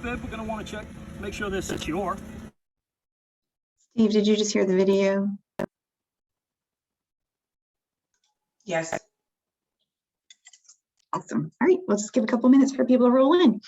bed, we're going to want to check, make sure they're secure. Steve, did you just hear the video? Yes. Awesome. All right, let's just give a couple minutes for people to roll in.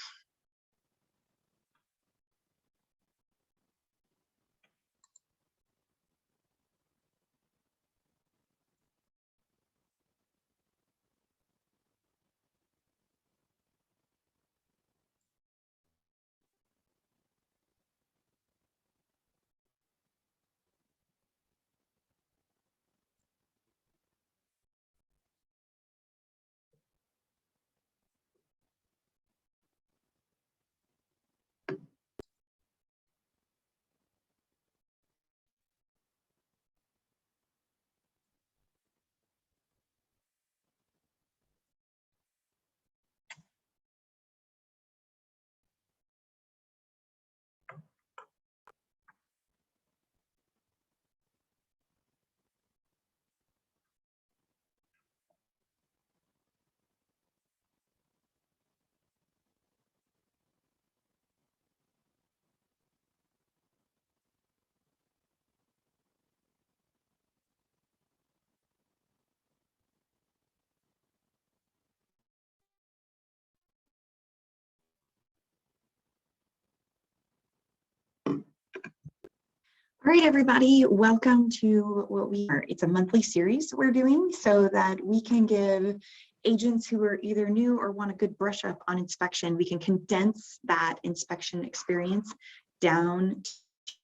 All right, everybody, welcome to what it's a monthly series we're doing so that we can give agents who are either new or want a good brush up on inspection, we can condense that inspection experience down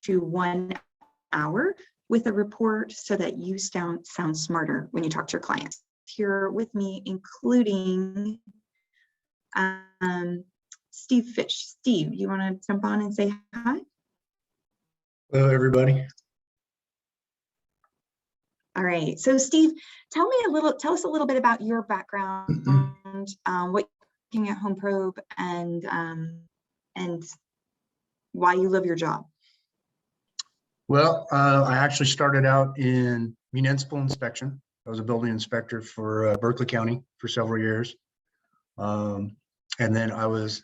to 1 hour with a report so that you sound smarter when you talk to your clients. Here with me, including Steve Fish. Steve, you want to jump on and say hi? Hello, everybody. All right. So, Steve, tell us a little bit about your background, what you're looking at Home Probe, and why you love your job. Well, I actually started out in municipal inspection. I was a building inspector for Berkeley County for several years. And then I was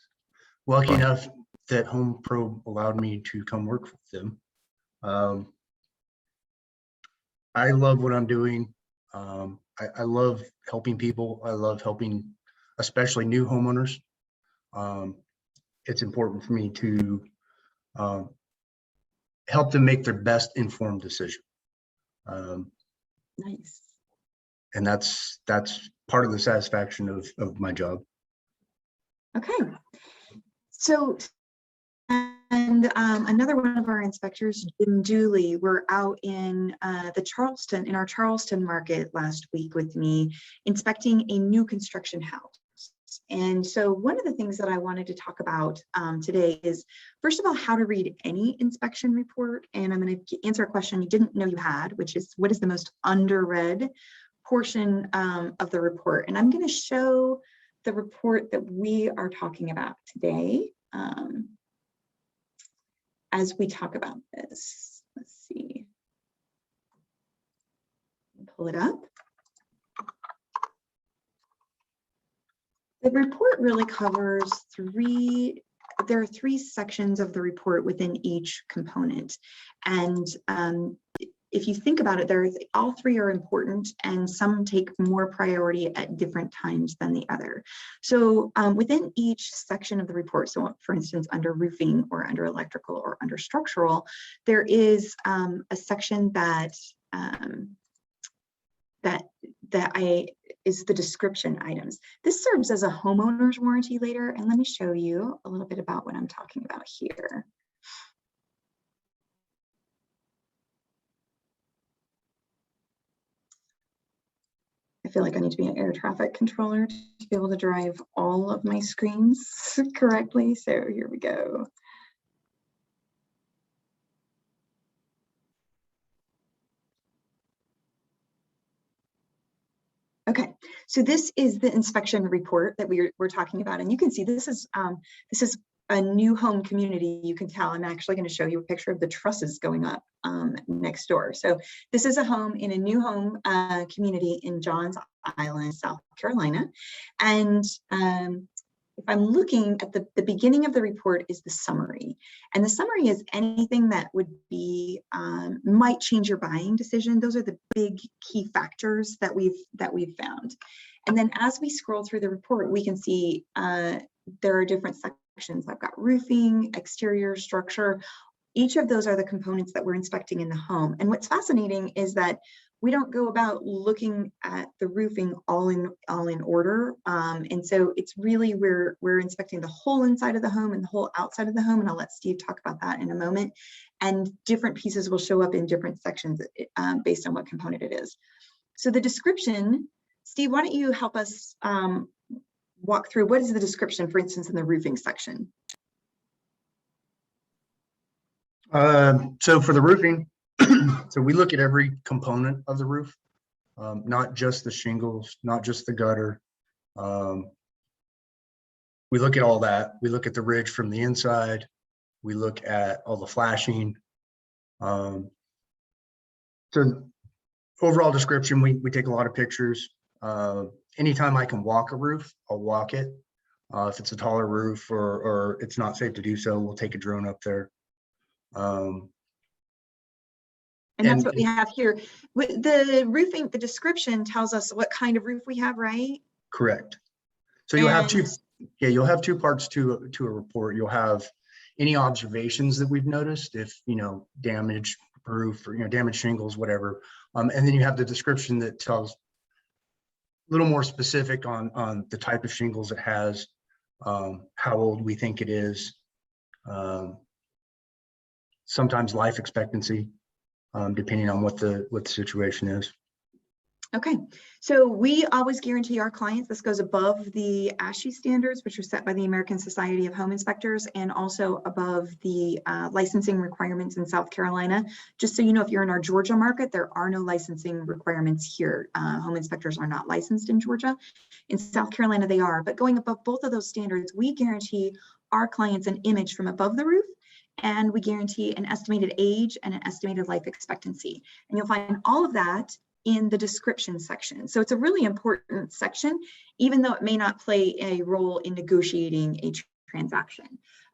lucky enough that Home Probe allowed me to come work with them. I love what I'm doing. I love helping people. I love helping, especially new homeowners. It's important for me to help them make their best informed decision. Nice. And that's part of the satisfaction of my job. Okay. So, and another one of our inspectors, Jim Dooley, were out in our Charleston market last week with me, inspecting a new construction house. And so one of the things that I wanted to talk about today is, first of all, how to read any inspection report. And I'm going to answer a question you didn't know you had, which is, what is the most underread portion of the report? And I'm going to show the report that we are talking about today as we talk about this. Let's see. Pull it up. The report really covers there are three sections of the report within each component. And if you think about it, all three are important, and some take more priority at different times than the other. So within each section of the report, so for instance, under roofing or under electrical or under structural, there is a section that is the description items. This serves as a homeowner's warranty later, and let me show you a little bit about what I'm talking about here. I feel like I need to be an air traffic controller to be able to drive all of my screens correctly. So here we go. Okay, so this is the inspection report that we're talking about, and you can see this is a new home community. You can tell I'm actually going to show you a picture of the trusses going up next door. So this is a home in a new home community in Johns Island, South Carolina, and if I'm looking at the beginning of the report is the summary. And the summary is anything that would be, might change your buying decision. Those are the big key factors that we've found. And then as we scroll through the report, we can see there are different sections. I've got roofing, exterior structure. Each of those are the components that we're inspecting in the home. And what's fascinating is that we don't go about looking at the roofing all in order. And so it's really, we're inspecting the whole inside of the home and the whole outside of the home. And I'll let Steve talk about that in a moment. And different pieces will show up in different sections based on what component it is. So the description, Steve, why don't you help us walk through what is the description, for instance, in the roofing section? So for the roofing, so we look at every component of the roof, not just the shingles, not just the gutter. We look at all that. We look at the ridge from the inside. We look at all the flashing. So overall description, we take a lot of pictures. Anytime I can walk a roof, I'll walk it. If it's a taller roof or it's not safe to do so, we'll take a drone up there. And that's what we have here. With the roofing, the description tells us what kind of roof we have, right? Correct. So you'll have two, you'll have two parts to a report. You'll have any observations that we've noticed, if, damaged roof or, damaged shingles, whatever. And then you have the description that tells a little more specific on the type of shingles it has, how old we think it is, sometimes life expectancy, depending on what the situation is. Okay, so we always guarantee our clients, this goes above the ASHI standards, which are set by the American Society of Home Inspectors, and also above the licensing requirements in South Carolina. Just so you know, if you're in our Georgia market, there are no licensing requirements here. Home inspectors are not licensed in Georgia. In South Carolina, they are, but going above both of those standards, we guarantee our clients an image from above the roof, and we guarantee an estimated age and an estimated life expectancy. And you'll find all of that in the description section. So it's a really important section, even though it may not play a role in negotiating a transaction.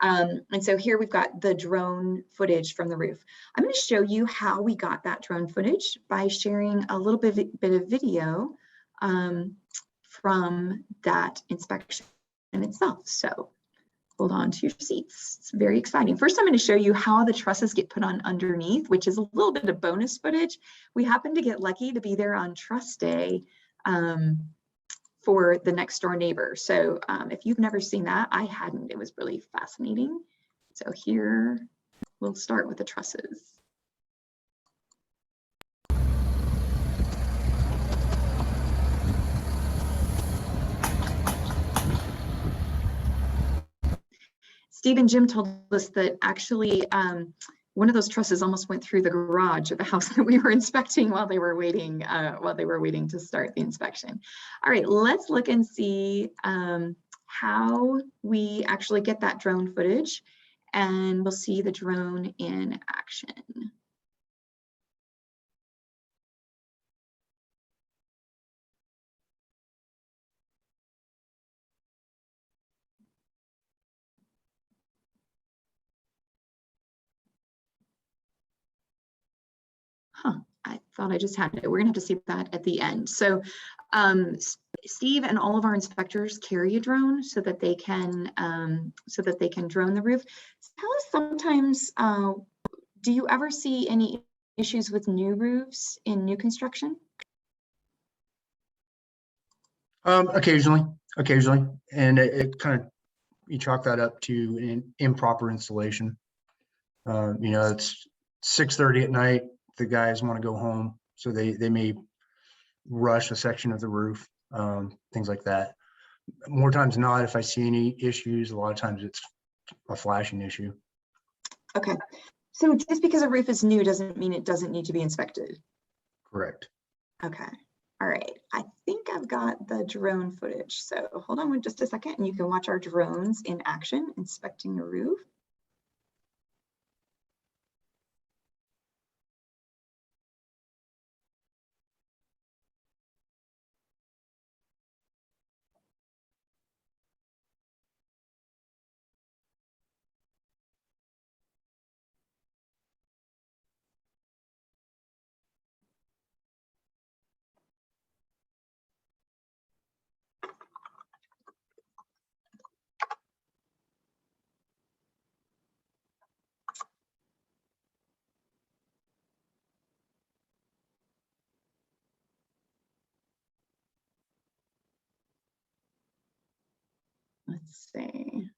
And so here we've got the drone footage from the roof. I'm going to show you how we got that drone footage by sharing a little bit of video from that inspection itself. So hold on to your seats. It's very exciting. First, I'm going to show you how the trusses get put on underneath, which is a little bit of bonus footage. We happened to get lucky to be there on Truss Day for the next door neighbor. So if you've never seen that, I hadn't. It was really fascinating. So here, we'll start with the trusses. Steve and Jim told us that actually one of those trusses almost went through the garage of the house that we were inspecting while they were waiting to start the inspection. All right, let's look and see how we actually get that drone footage, and we'll see the drone in action. I thought I just had it. We're gonna have to see that at the end. So Steve and all of our inspectors carry a drone so that they can drone the roof. Tell us sometimes, do you ever see any issues with new roofs in new construction? Occasionally, and it kind of, you chalk that up to an improper installation. It's 6:30 at night. The guys want to go home, so they may rush a section of the roof, things like that. More times than not, if I see any issues, a lot of times it's a flashing issue. Okay. So just because a roof is new doesn't mean it doesn't need to be inspected. Correct. Okay. All right. I think I've got the drone footage. So hold on just a second and you can watch our drones in action inspecting the roof. Let's see.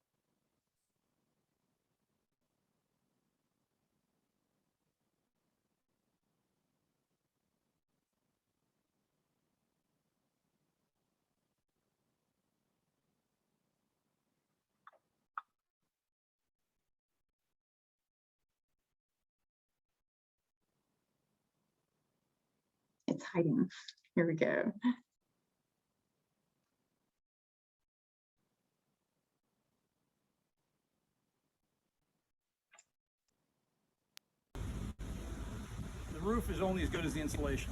It's hiding. Here we go. The roof is only as good as the insulation.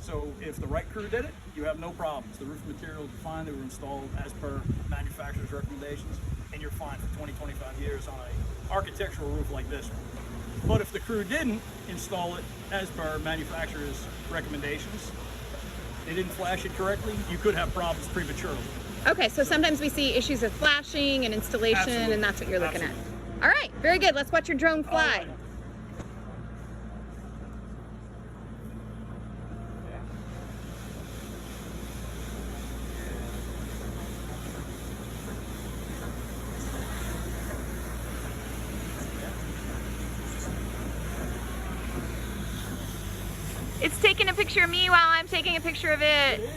So if the right crew did it, you have no problems. The roof materials are fine. They were installed as per manufacturer's recommendations, and you're fine for 20, 25 years on a architectural roof like this one. But if the crew didn't install it as per manufacturer's recommendations, they didn't flash it correctly, you could have problems prematurely. Okay, so sometimes we see issues with flashing and installation, Absolutely. and that's what you're looking Absolutely. at. All right, very good. Let's watch your drone fly. All right. It's taking a picture of me while I'm taking a picture of it.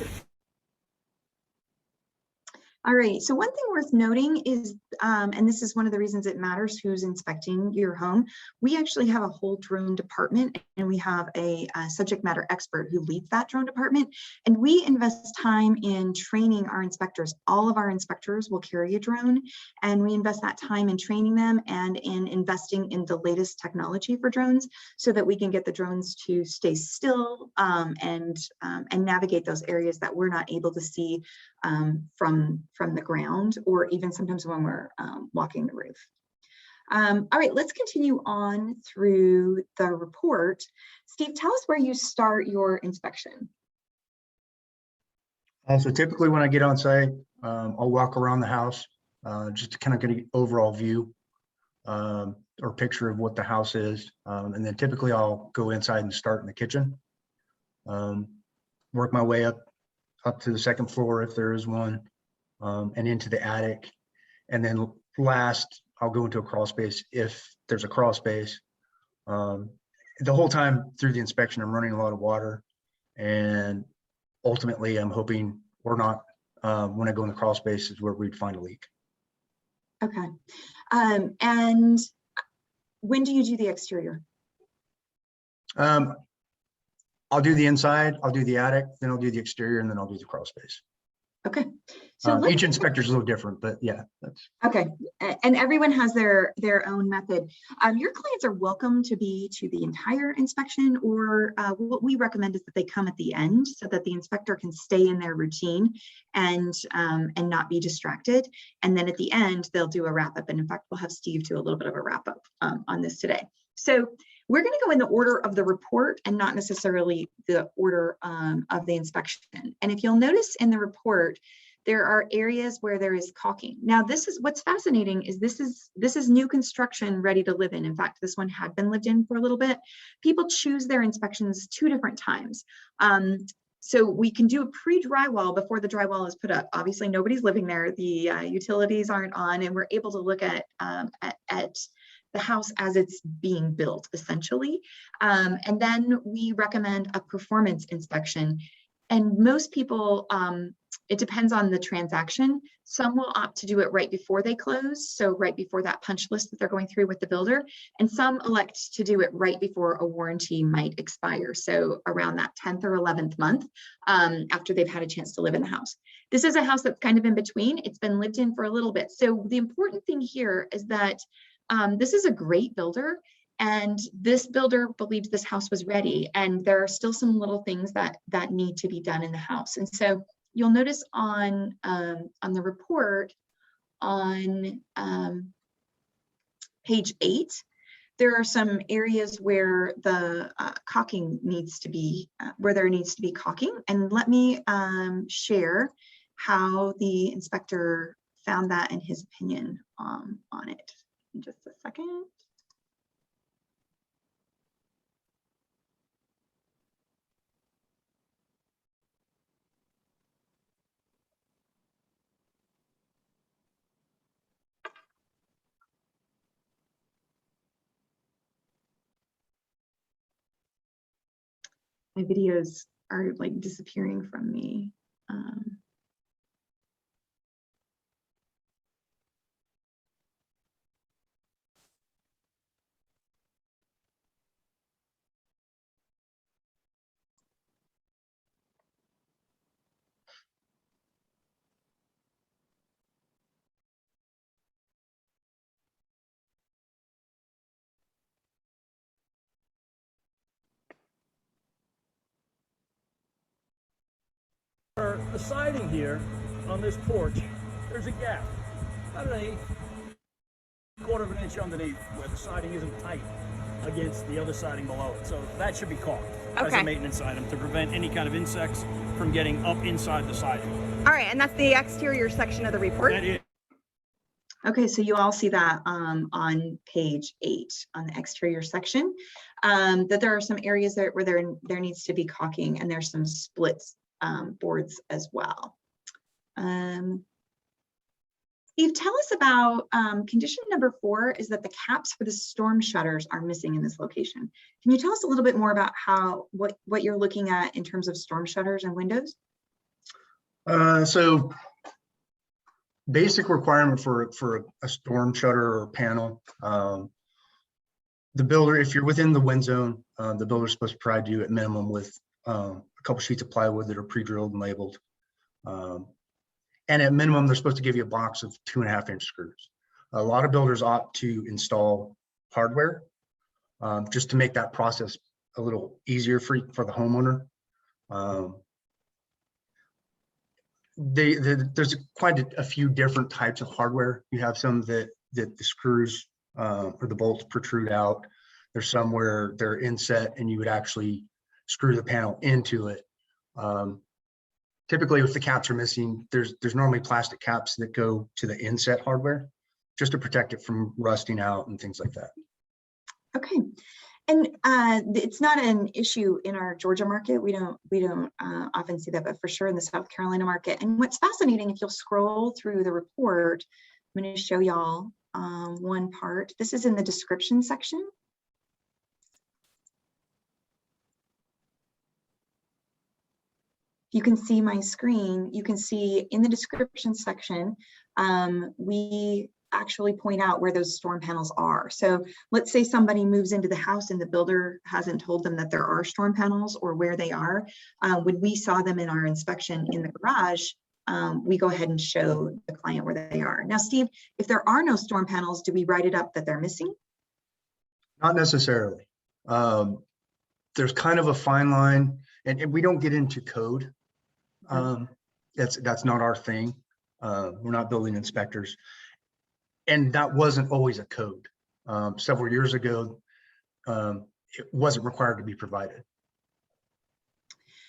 All right, so one thing worth noting is, and this is one of the reasons it matters who's inspecting your home, we actually have a whole drone department, and we have a subject matter expert who leads that drone department, and we invest time in training our inspectors. All of our inspectors will carry a drone, and we invest that time in training them and in investing in the latest technology for drones so that we can get the drones to stay still and navigate those areas that we're not able to see from the ground, or even sometimes when we're walking the roof. All right, let's continue on through the report. Steve, tell us where you start your inspection. So typically when I get on site, I'll walk around the house just to kind of get an overall view or picture of what the house is. And then typically I'll go inside and start in the kitchen, work my way up to the second floor if there is one, and into the attic. And then last, I'll go into a crawl space if there's a crawl space. The whole time through the inspection, I'm running a lot of water, and ultimately I'm hoping or not, when I go in the crawl space is where we'd find a leak. Okay. And when do you do the exterior? I'll do the inside, I'll do the attic, then I'll do the exterior, and then I'll do the crawl space. Okay. So Each inspector is a little different, but yeah, that's okay. And everyone has their own method. Your clients are welcome to be to the entire inspection, or what we recommend is that they come at the end so that the inspector can stay in their routine and not be distracted. And then at the end, they'll do a wrap up. And in fact, we'll have Steve do a little bit of a wrap up on this today. So we're going to go in the order of the report and not necessarily the order of the inspection. And if you'll notice in the report, there are areas where there is caulking. Now, this is what's fascinating is this is new construction ready to live in. In fact, this one had been lived in for a little bit. People choose their inspections 2 different times. So we can do a pre-drywall before the drywall is put up. Obviously, nobody's living there. The utilities aren't on, and we're able to look at the house as it's being built, essentially. And then we recommend a performance inspection. And most people, it depends on the transaction. Some will opt to do it right before they close, so right before that punch list that they're going through with the builder. And some elect to do it right before a warranty might expire, so around that 10th or 11th month after they've had a chance to live in the house. This is a house that's kind of in between. It's been lived in for a little bit. So the important thing here is that this is a great builder, and this builder believes this house was ready, and there are still some little things that need to be done in the house. And so you'll notice on the report on page 8, there are some areas where the caulking needs to be, where there needs to be caulking. And let me share how the inspector found that in his opinion on it. In just a second. My videos are like disappearing from me. The siding here on this porch, there's a gap, about an eighth, quarter of an inch underneath where the siding isn't tight against the other siding below it. So that should be caught as Okay. a maintenance item to prevent any kind of insects from getting up inside the siding. All right, and that's the exterior section of the report. That is, Okay, so you all see that on page 8 on the exterior section, that there are some areas there where there needs to be caulking, and there's some splits boards as well. Steve, tell us about condition number 4 is that the caps for the storm shutters are missing in this location. Can you tell us a little bit more about what you're looking at in terms of storm shutters and windows? So basic requirement for a storm shutter or panel, the builder, if you're within the wind zone, the builder is supposed to provide you at minimum with a couple sheets of plywood that are pre-drilled and labeled. And at minimum, they're supposed to give you a box of 2.5-inch screws. A lot of builders opt to install hardware just to make that process a little easier for the homeowner. There's quite a few different types of hardware. You have some that the screws or the bolts protrude out. There's some where they're inset and you would actually screw the panel into it. Typically, if the caps are missing, there's normally plastic caps that go to the inset hardware just to protect it from rusting out and things like that. Okay, and it's not an issue in our Georgia market. We don't often see that, but for sure in the South Carolina market. And what's fascinating, if you'll scroll through the report, I'm going to show y'all one part. This is in the description section. You can see my screen. You can see in the description section, we actually point out where those storm panels are. So let's say somebody moves into the house and the builder hasn't told them that there are storm panels or where they are. When we saw them in our inspection in the garage, we go ahead and show the client where they are. Now, Steve, if there are no storm panels, do we write it up that they're missing? Not necessarily. There's kind of a fine line, and we don't get into code. That's not our thing. We're not building inspectors. And that wasn't always a code. Several years ago, it wasn't required to be provided.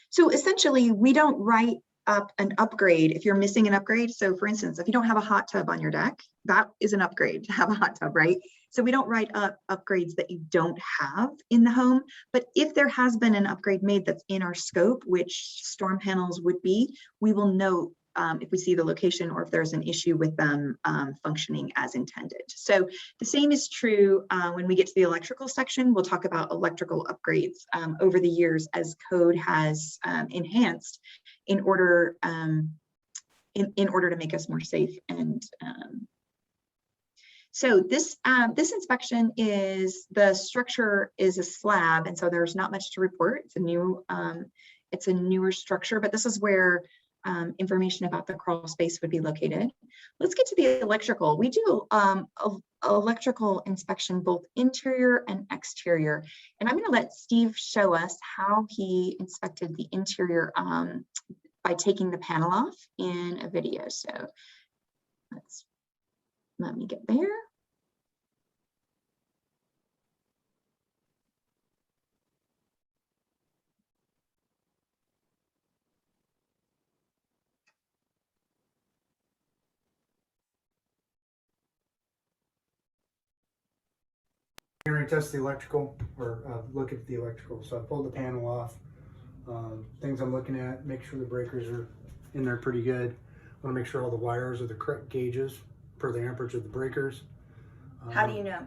So essentially, we don't write up an upgrade if you're missing an upgrade. So for instance, if you don't have a hot tub on your deck, that is an upgrade to have a hot tub, right? So we don't write up upgrades that you don't have in the home. But if there has been an upgrade made that's in our scope, which storm panels would be, we will note if we see the location or if there's an issue with them functioning as intended. So the same is true when we get to the electrical section. We'll talk about electrical upgrades over the years as code has enhanced in order to make us more safe. And so this inspection is, the structure is a slab, and so there's not much to report. It's a newer structure, but this is where information about the crawl space would be located. Let's get to the electrical. We do electrical inspection, both interior and exterior. And I'm going to let Steve show us how he inspected the interior by taking the panel off in a video. So let me get there. I'm going to test the electrical, or look at the electrical. So I pulled the panel off. Things I'm looking at, make sure the breakers are in there pretty good. I want to make sure all the wires are the correct gauges per the amperage of the breakers. How do you know?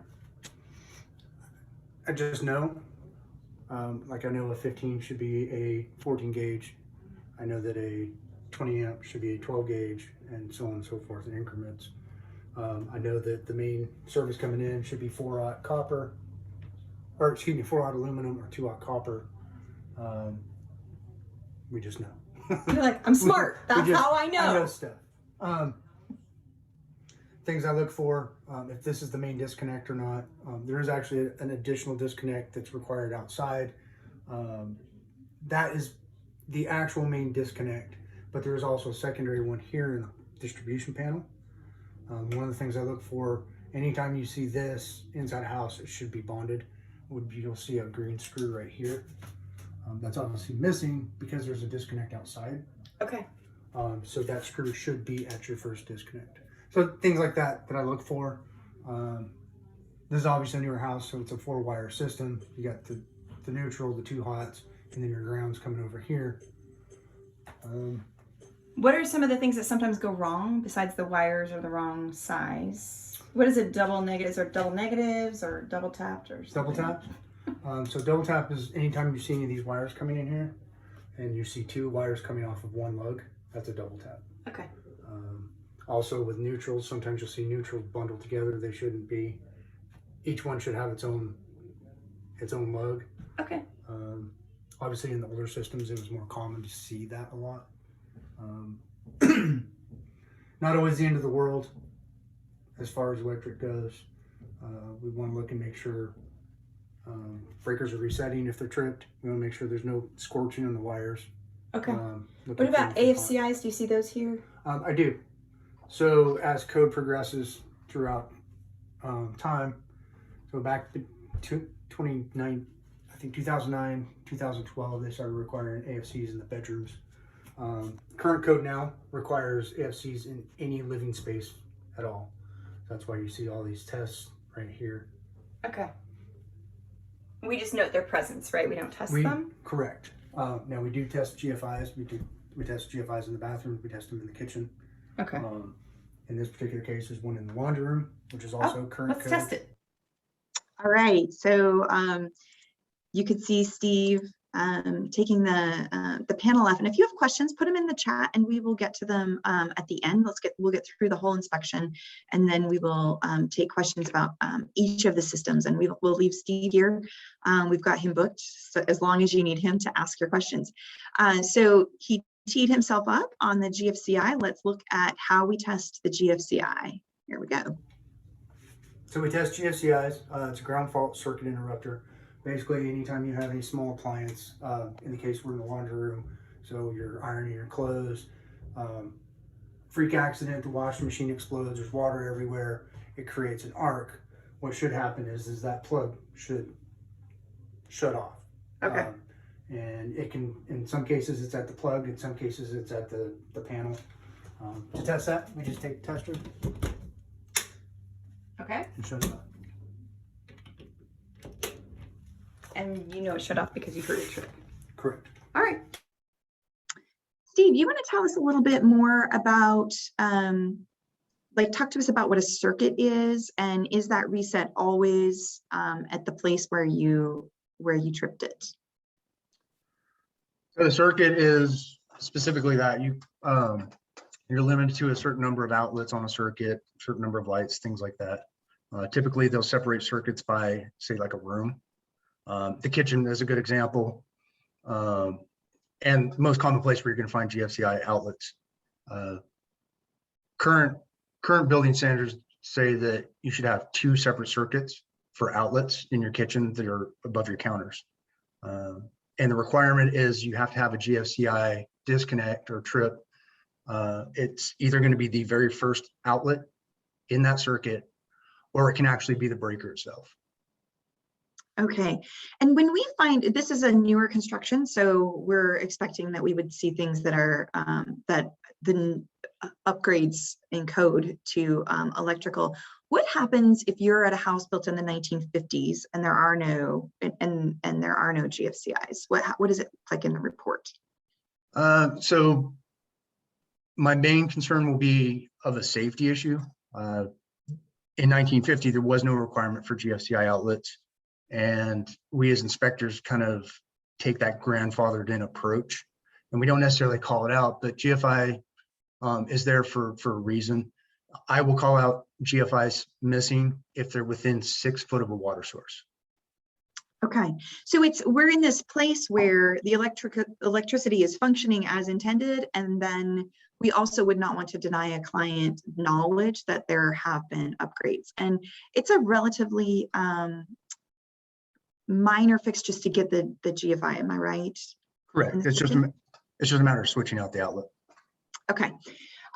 I just know. Like I know a 15 should be a 14 gauge. I know that a 20 amp should be a 12 gauge, and so on and so forth in increments. I know that the main service coming in should be 4-aught copper, or excuse me, 4-aught aluminum or 2-aught copper. We just know. You're like, I'm smart. We That's just- how I know. stuff. Things I look for, if this is the main disconnect or not. There is actually an additional disconnect that's required outside. That is the actual main disconnect, but there is also a secondary one here in the distribution panel. One of the things I look for, anytime you see this inside a house, it should be bonded. You'll see a green screw right here. That's obviously missing because there's a disconnect outside. Okay. So that screw should be at your first disconnect. So things like that I look for. This is obviously a newer house, so it's a 4-wire system. You got the neutral, the 2 hots, and then your ground's coming over here. What are some of the things that sometimes go wrong besides the wires are the wrong size? What is it? Double negatives or double negatives or double tapped or something? Double tap. So double tap is anytime you see any of these wires coming in here and you see 2 wires coming off of 1 lug, that's a double tap. Okay. Also with neutrals, sometimes you'll see neutrals bundled together. They shouldn't be. Each one should have its own lug. Okay. Obviously in the older systems, it was more common to see that a lot. Not always the end of the world as far as electric goes. We want to look and make sure breakers are resetting if they're tripped. We want to make sure there's no scorching on the wires. Okay. Look What at about things that AFCIs? Do you see those here? I do. So as code progresses throughout time, so back to 2009, I think 2009, 2012, they started requiring AFCs in the bedrooms. Current code now requires AFCs in any living space at all. That's why you see all these tests right here. Okay. We just note their presence, right? We don't test them? Correct. Now we do test GFIs. We test GFIs in the bathroom. We test them in the kitchen. Okay. In this particular case, there's one in the laundry room, which is also current Let's code. test it. All right, so you could see Steve taking the panel off, and if you have questions, put them in the chat, and we will get to them at the end. We'll get through the whole inspection, and then we will take questions about each of the systems, and we'll leave Steve here. We've got him booked, so as long as you need him to ask your questions. So he teed himself up on the GFCI. Let's look at how we test the GFCI. Here we go. So we test GFCIs. It's a ground fault circuit interrupter. Basically, anytime you have any small appliance, in the case we're in the laundry room, so you're ironing your clothes, freak accident, the washing machine explodes, there's water everywhere, it creates an arc. What should happen is that plug should shut off. Okay. And it can, in some cases it's at the plug, in some cases it's at the panel. To test that, we just take the tester Okay. and shut it off. And you know it shut off because you heard it trip. Correct. All right. Steve, you want to tell us a little bit more about, talk to us about what a circuit is, and is that reset always at the place where you tripped it? So the circuit is specifically that you're limited to a certain number of outlets on a circuit, certain number of lights, things like that. Typically, they'll separate circuits by, say, like a room. The kitchen is a good example, and the most common place where you're going to find GFCI outlets. Current building standards say that you should have 2 separate circuits for outlets in your kitchen that are above your counters. And the requirement is you have to have a GFCI disconnect or trip. It's either going to be the very first outlet in that circuit, or it can actually be the breaker itself. Okay, and when we find, this is a newer construction, so we're expecting that we would see things that are that the upgrades in code to electrical. What happens if you're at a house built in the 1950s and there are no there are no GFCIs? What is it like in the report? So my main concern will be of a safety issue. In 1950, there was no requirement for GFCI outlets. And we as inspectors kind of take that grandfathered in approach, and we don't necessarily call it out, but GFI is there for a reason. I will call out GFIs missing if they're within 6 foot of a water source. Okay, so we're in this place where the electricity is functioning as intended, and then we also would not want to deny a client knowledge that there have been upgrades. And it's a relatively minor fix just to get the GFI, am I right? Correct. It's just a matter of switching out the outlet. Okay.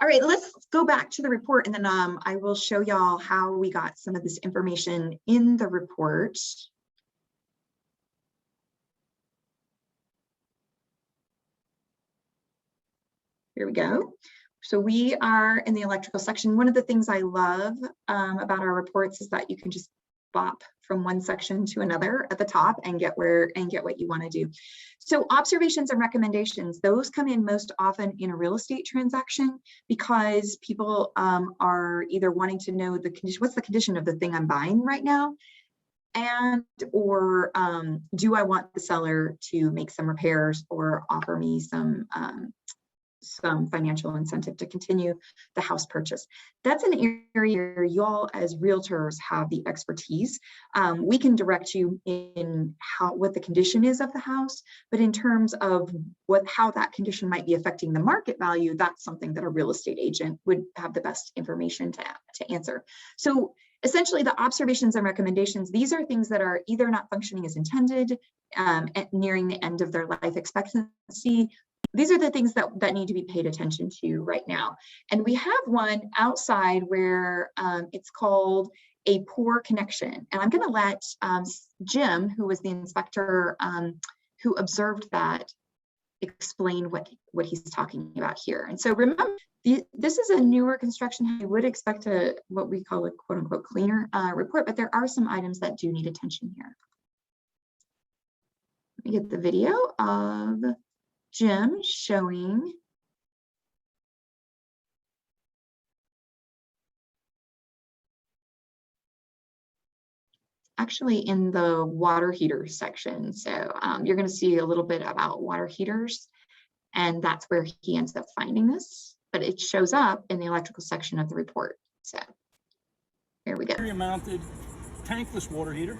All right, let's go back to the report, and then I will show y'all how we got some of this information in the report. Here we go. So we are in the electrical section. One of the things I love about our reports is that you can just bop from one section to another at the top and get what you want to do. So observations and recommendations, those come in most often in a real estate transaction because people are either wanting to know the condition, what's the condition of the thing I'm buying right now, and or do I want the seller to make some repairs or offer me some financial incentive to continue the house purchase. That's an area where y'all as realtors have the expertise. We can direct you in what the condition is of the house, but in terms of how that condition might be affecting the market value, that's something that a real estate agent would have the best information to answer. So essentially the observations and recommendations, these are things that are either not functioning as intended, nearing the end of their life expectancy. These are the things that need to be paid attention to right now. And we have one outside where it's called a poor connection. And I'm going to let Jim, who was the inspector who observed that, explain what he's talking about here. And so remember, this is a newer construction. You would expect what we call a quote unquote cleaner report, but there are some items that do need attention here. Let me get the video of Jim showing actually in the water heater section. So you're going to see a little bit about water heaters, and that's where he ends up finding this, but it shows up in the electrical section of the report. So here we go. Area mounted tankless water heater.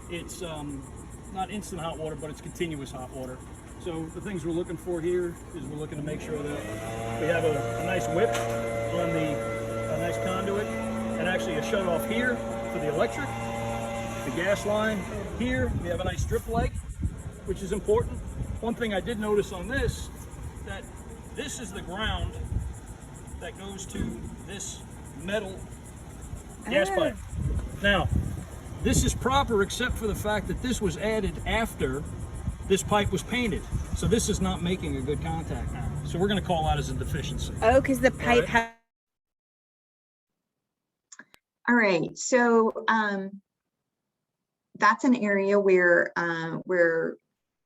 It's not instant hot water, but it's continuous hot water. So the things we're looking for here is we're looking to make sure that we have a nice whip on a nice conduit, and actually a shut off here for the electric, the gas line here. We have a nice strip leg, which is important. One thing I did notice on this, that this is the ground that goes to this metal gas pipe. Now, this is proper except for the fact that this was added after this pipe was painted. So this is not making a good contact now. So we're going to call that as a deficiency. Oh, because the pipe has. All right, so that's an area where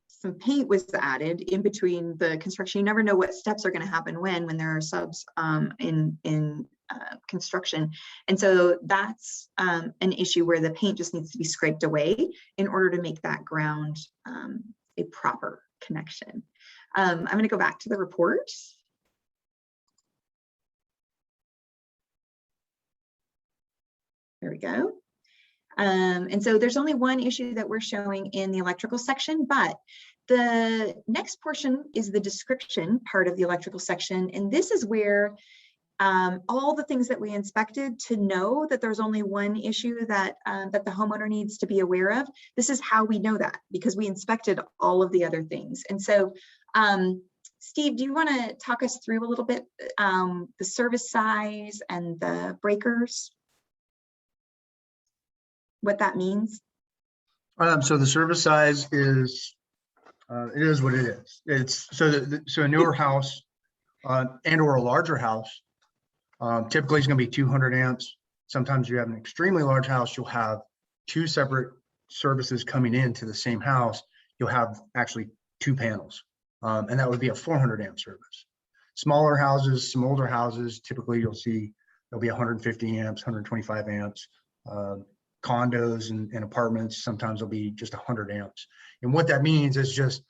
some paint was added in between the construction. You never know what steps are going to happen when there are subs in construction, and so that's an issue where the paint just needs to be scraped away in order to make that ground a proper connection. I'm going to go back to the report. There we go. And so there's only one issue that we're showing in the electrical section, but the next portion is the description part of the electrical section. And this is where all the things that we inspected to know that there's only one issue that that the homeowner needs to be aware of. This is how we know that, because we inspected all of the other things. And so Steve, do you want to talk us through a little bit the service size and the breakers, what that means? So the service size is, it is what it is. It's so a newer house and or a larger house, typically it's going to be 200 amps. Sometimes you have an extremely large house, you'll have two separate services coming into the same house. You'll have actually two panels, and that would be a 400 amp service. Smaller houses, some older houses, typically you'll see there'll be 150 amps, 125 amps. condos and apartments, sometimes it'll be just 100 amps. And what that means is just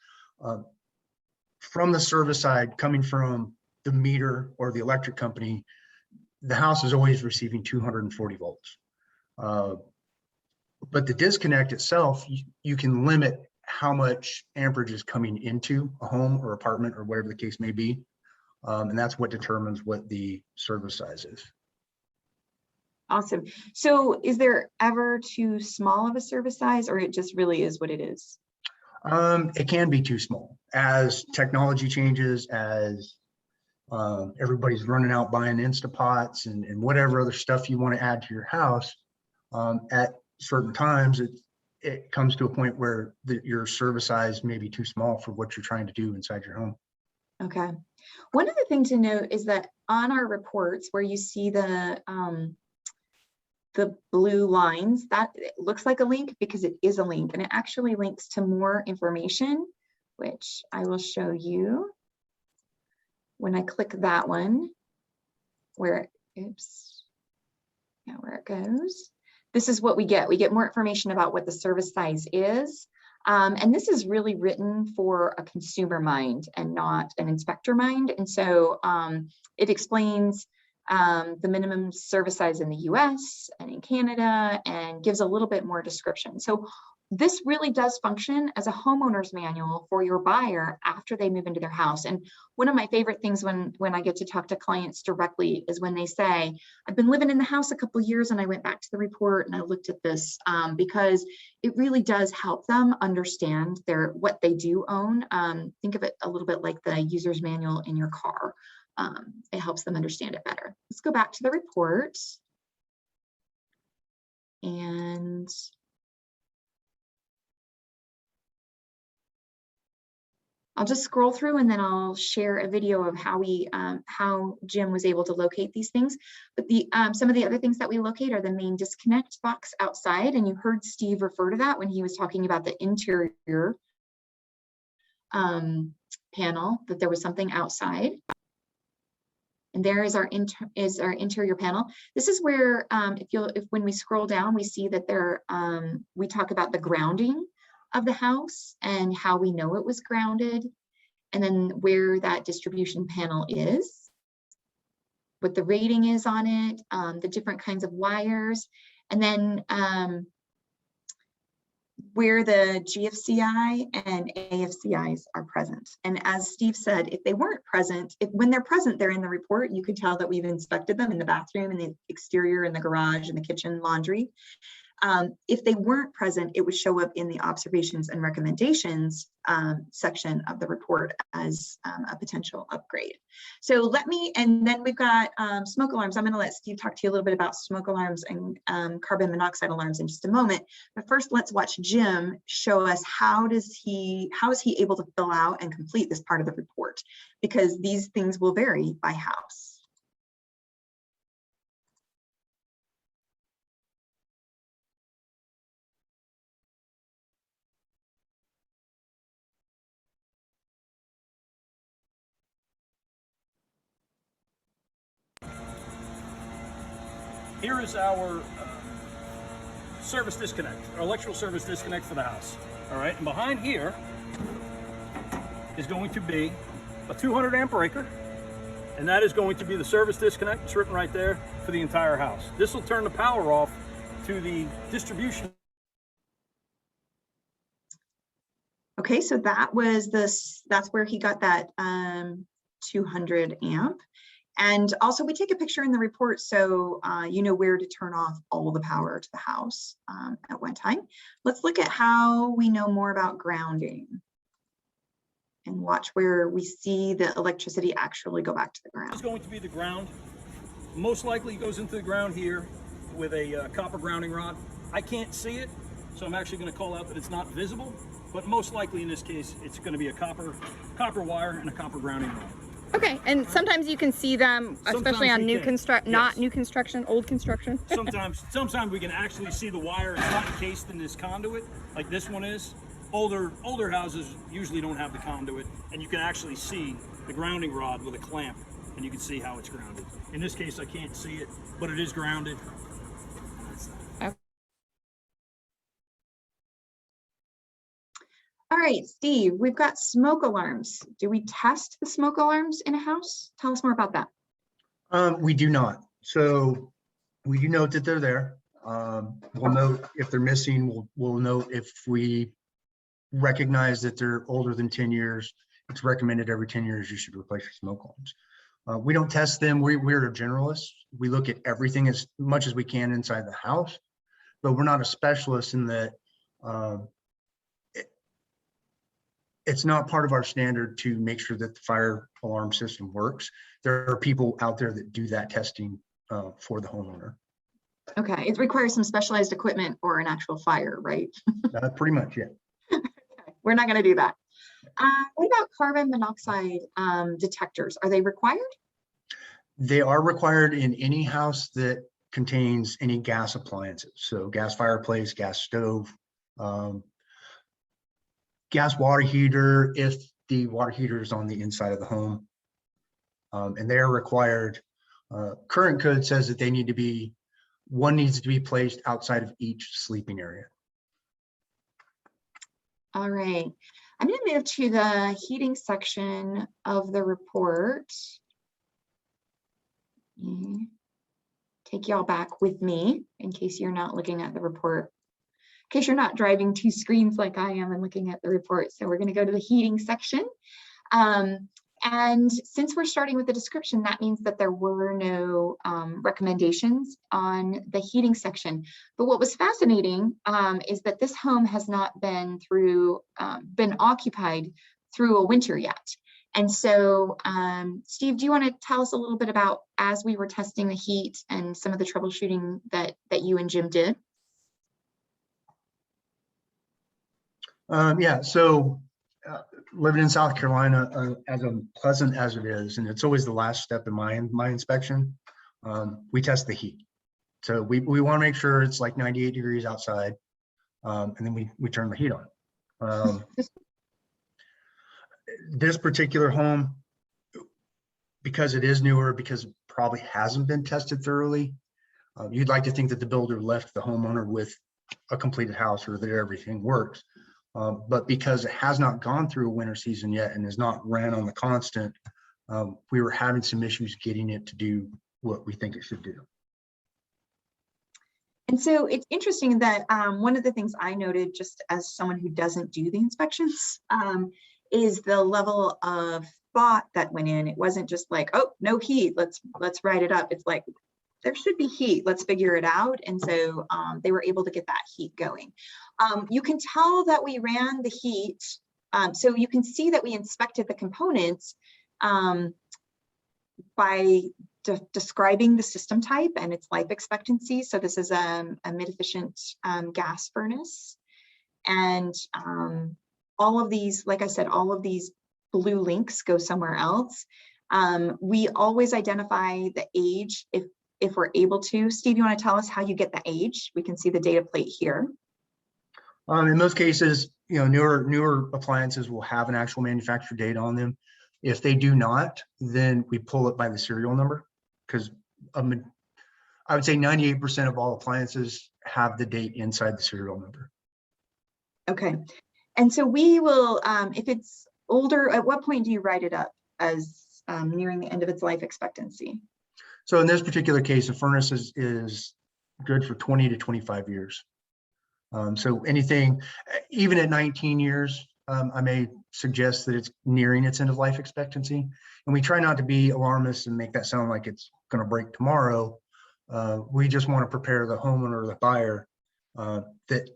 from the service side, coming from the meter or the electric company, the house is always receiving 240 volts. But the disconnect itself, you can limit how much amperage is coming into a home or apartment or whatever the case may be. And that's what determines what the service size is. Awesome. So is there ever too small of a service size, or it just really is what it is? It can be too small as technology changes, as everybody's running out buying Instapots and whatever other stuff you want to add to your house. At certain times, it comes to a point where your service size may be too small for what you're trying to do inside your home. Okay. One other thing to note is that on our reports where you see the blue lines, that it looks like a link because it is a link, and it actually links to more information, which I will show you when I click that one, where, oops, yeah, where it goes. This is what we get. We get more information about what the service size is. And this is really written for a consumer mind and not an inspector mind. And so it explains the minimum service size in the US and in Canada, and gives a little bit more description. So this really does function as a homeowner's manual for your buyer after they move into their house. And one of my favorite things when I get to talk to clients directly is when they say, I've been living in the house a couple of years and I went back to the report and I looked at this, because it really does help them understand what they do own. Think of it a little bit like the user's manual in your car. It helps them understand it better. Let's go back to the report. And I'll just scroll through and then I'll share a video of how Jim was able to locate these things. But some of the other things that we locate are the main disconnect box outside, and you heard Steve refer to that when he was talking about the interior panel, that there was something outside. And there is our interior panel. This is where, when we scroll down, we see that we talk about the grounding of the house and how we know it was grounded, and then where that distribution panel is, what the rating is on it, the different kinds of wires, and then where the Gfci and Afcis are present. And as Steve said, if they weren't present, when they're present, they're in the report. You can tell that we've inspected them in the bathroom, in the exterior, in the garage, in the kitchen, laundry. If they weren't present, it would show up in the observations and recommendations section of the report as a potential upgrade. So and then we've got smoke alarms. I'm going to let Steve talk to you a little bit about smoke alarms and carbon monoxide alarms in just a moment. But first, let's watch Jim show us how is he able to fill out and complete this part of the report, because these things will vary by house. Here is our service disconnect, our electrical service disconnect for the house. All right, and behind here is going to be a 200 amp breaker, and that is going to be the service disconnect. It's written right there for the entire house. This will turn the power off to the distribution. Okay, so that's where he got that 200 amp. And also we take a picture in the report so you know where to turn off all the power to the house at one time. Let's look at how we know more about grounding and watch where we see the electricity actually go back to the ground. This is going to be the ground. Most likely it goes into the ground here with a copper grounding rod. I can't see it, so I'm actually going to call out that it's not visible, but most likely in this case it's going to be a copper wire and a copper grounding rod. Okay, and sometimes you can see them, especially on new construction, not Yes. new construction, old construction. Sometimes we can actually see the wire. It's not encased in this conduit like this one is. Older houses usually don't have the conduit, and you can actually see the grounding rod with a clamp, and you can see how it's grounded. In this case, I can't see it, but it is grounded. right, Steve, we've got smoke alarms. Do we test the smoke alarms in a house? Tell us more about that. We do not. So we do note that they're there. We'll note if they're missing. We'll note if we recognize that they're older than 10 years. It's recommended every 10 years you should replace your smoke alarms. We don't test them. We're a generalist. We look at everything as much as we can inside the house, but we're not a specialist in that. It's not part of our standard to make sure that the fire alarm system works. There are people out there that do that testing for the homeowner. Okay, it requires some specialized equipment or an actual fire, right? Pretty much, yeah. Okay, we're not going to do that. What about carbon monoxide detectors? Are they required? They are required in any house that contains any gas appliances. So gas fireplace, gas stove, gas water heater, if the water heater is on the inside of the home. And they're required. Current code says that they need to be, one needs to be placed outside of each sleeping area. All right, I'm going to move to the heating section of the report. Take y'all back with me in case you're not looking at the report. In case you're not driving two screens like I am and looking at the report. So we're going to go to the heating section. And since we're starting with the description, that means that there were no recommendations on the heating section. But what was fascinating is that this home has not been occupied through a winter yet. And so, Steve, do you want to tell us a little bit about, as we were testing the heat and some of the troubleshooting that you and Jim did? Yeah, so living in South Carolina, as unpleasant as it is, and it's always the last step in my inspection, we test the heat. So we want to make sure it's like 98 degrees outside, and then we turn the heat on. This particular home, because it is newer, because it probably hasn't been tested thoroughly, you'd like to think that the builder left the homeowner with a completed house or that everything works. But because it has not gone through a winter season yet and is not ran on the constant, we were having some issues getting it to do what we think it should do. And so it's interesting that one of the things I noted, just as someone who doesn't do the inspections, is the level of thought that went in. It wasn't just like, oh, no heat, let's write it up. It's like, there should be heat, let's figure it out. And so they were able to get that heat going. You can tell that we ran the heat. So you can see that we inspected the components by describing the system type and its life expectancy. So this is a mid-efficient gas furnace. And all of these, like I said, all of these blue links go somewhere else. We always identify the age if we're able to. Steve, you want to tell us how you get the age? We can see the data plate here. In most cases, you know, newer appliances will have an actual manufacturer date on them. If they do not, then we pull it by the serial number, because I would say 98% of all appliances have the date inside the serial number. Okay, and so we will, if it's older, at what point do you write it up as nearing the end of its life expectancy? So in this particular case, the furnace is good for 20 to 25 years. So anything, even at 19 years, I may suggest that it's nearing its end of life expectancy. And we try not to be alarmist and make that sound like it's going to break tomorrow. We just want to prepare the homeowner or the buyer that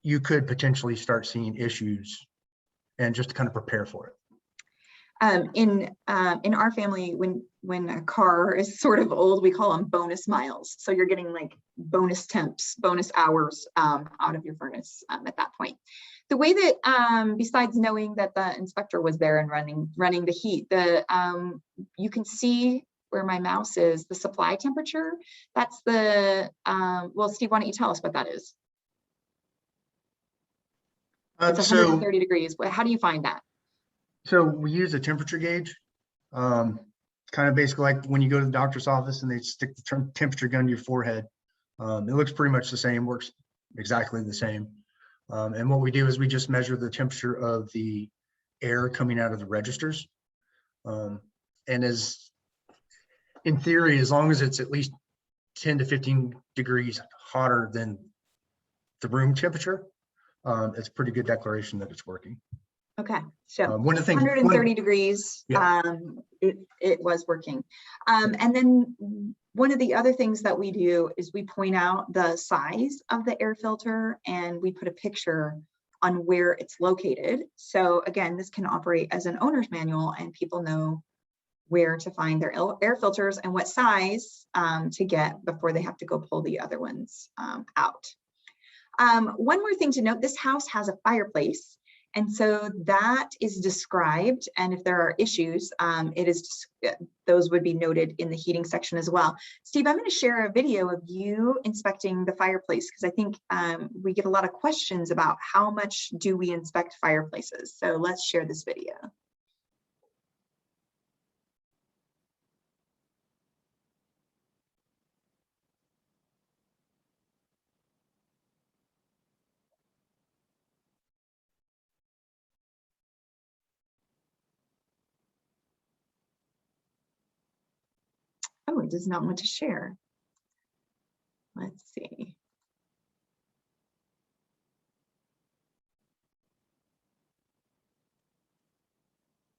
you could potentially start seeing issues, and just to kind of prepare for it. In our family, when a car is sort of old, we call them bonus miles. So you're getting like bonus temps, bonus hours out of your furnace at that point. The way that, besides knowing that the inspector was there and running the heat, you can see where my mouse is, the supply temperature. That's the, well, Steve, why don't you tell us what that is? It's 130 degrees. How do you find that? So we use a temperature gauge, kind of basically like when you go to the doctor's office and they stick the temperature gun to your forehead. It looks pretty much the same, works exactly the same. And what we do is we just measure the temperature of the air coming out of the registers. And as in theory, as long as it's at least 10 to 15 degrees hotter than the room temperature, it's a pretty good declaration that it's working. Okay, so One of the things, 130 degrees, Yeah. it was working. And then one of the other things that we do is we point out the size of the air filter and we put a picture on where it's located. So again, this can operate as an owner's manual and people know where to find their air filters and what size to get before they have to go pull the other ones out. One more thing to note, this house has a fireplace. And so that is described, and if there are issues, those would be noted in the heating section as well. Steve, I'm going to share a video of you inspecting the fireplace because I think we get a lot of questions about how much do we inspect fireplaces. So let's share this video. Oh, it does not want to share. Let's see.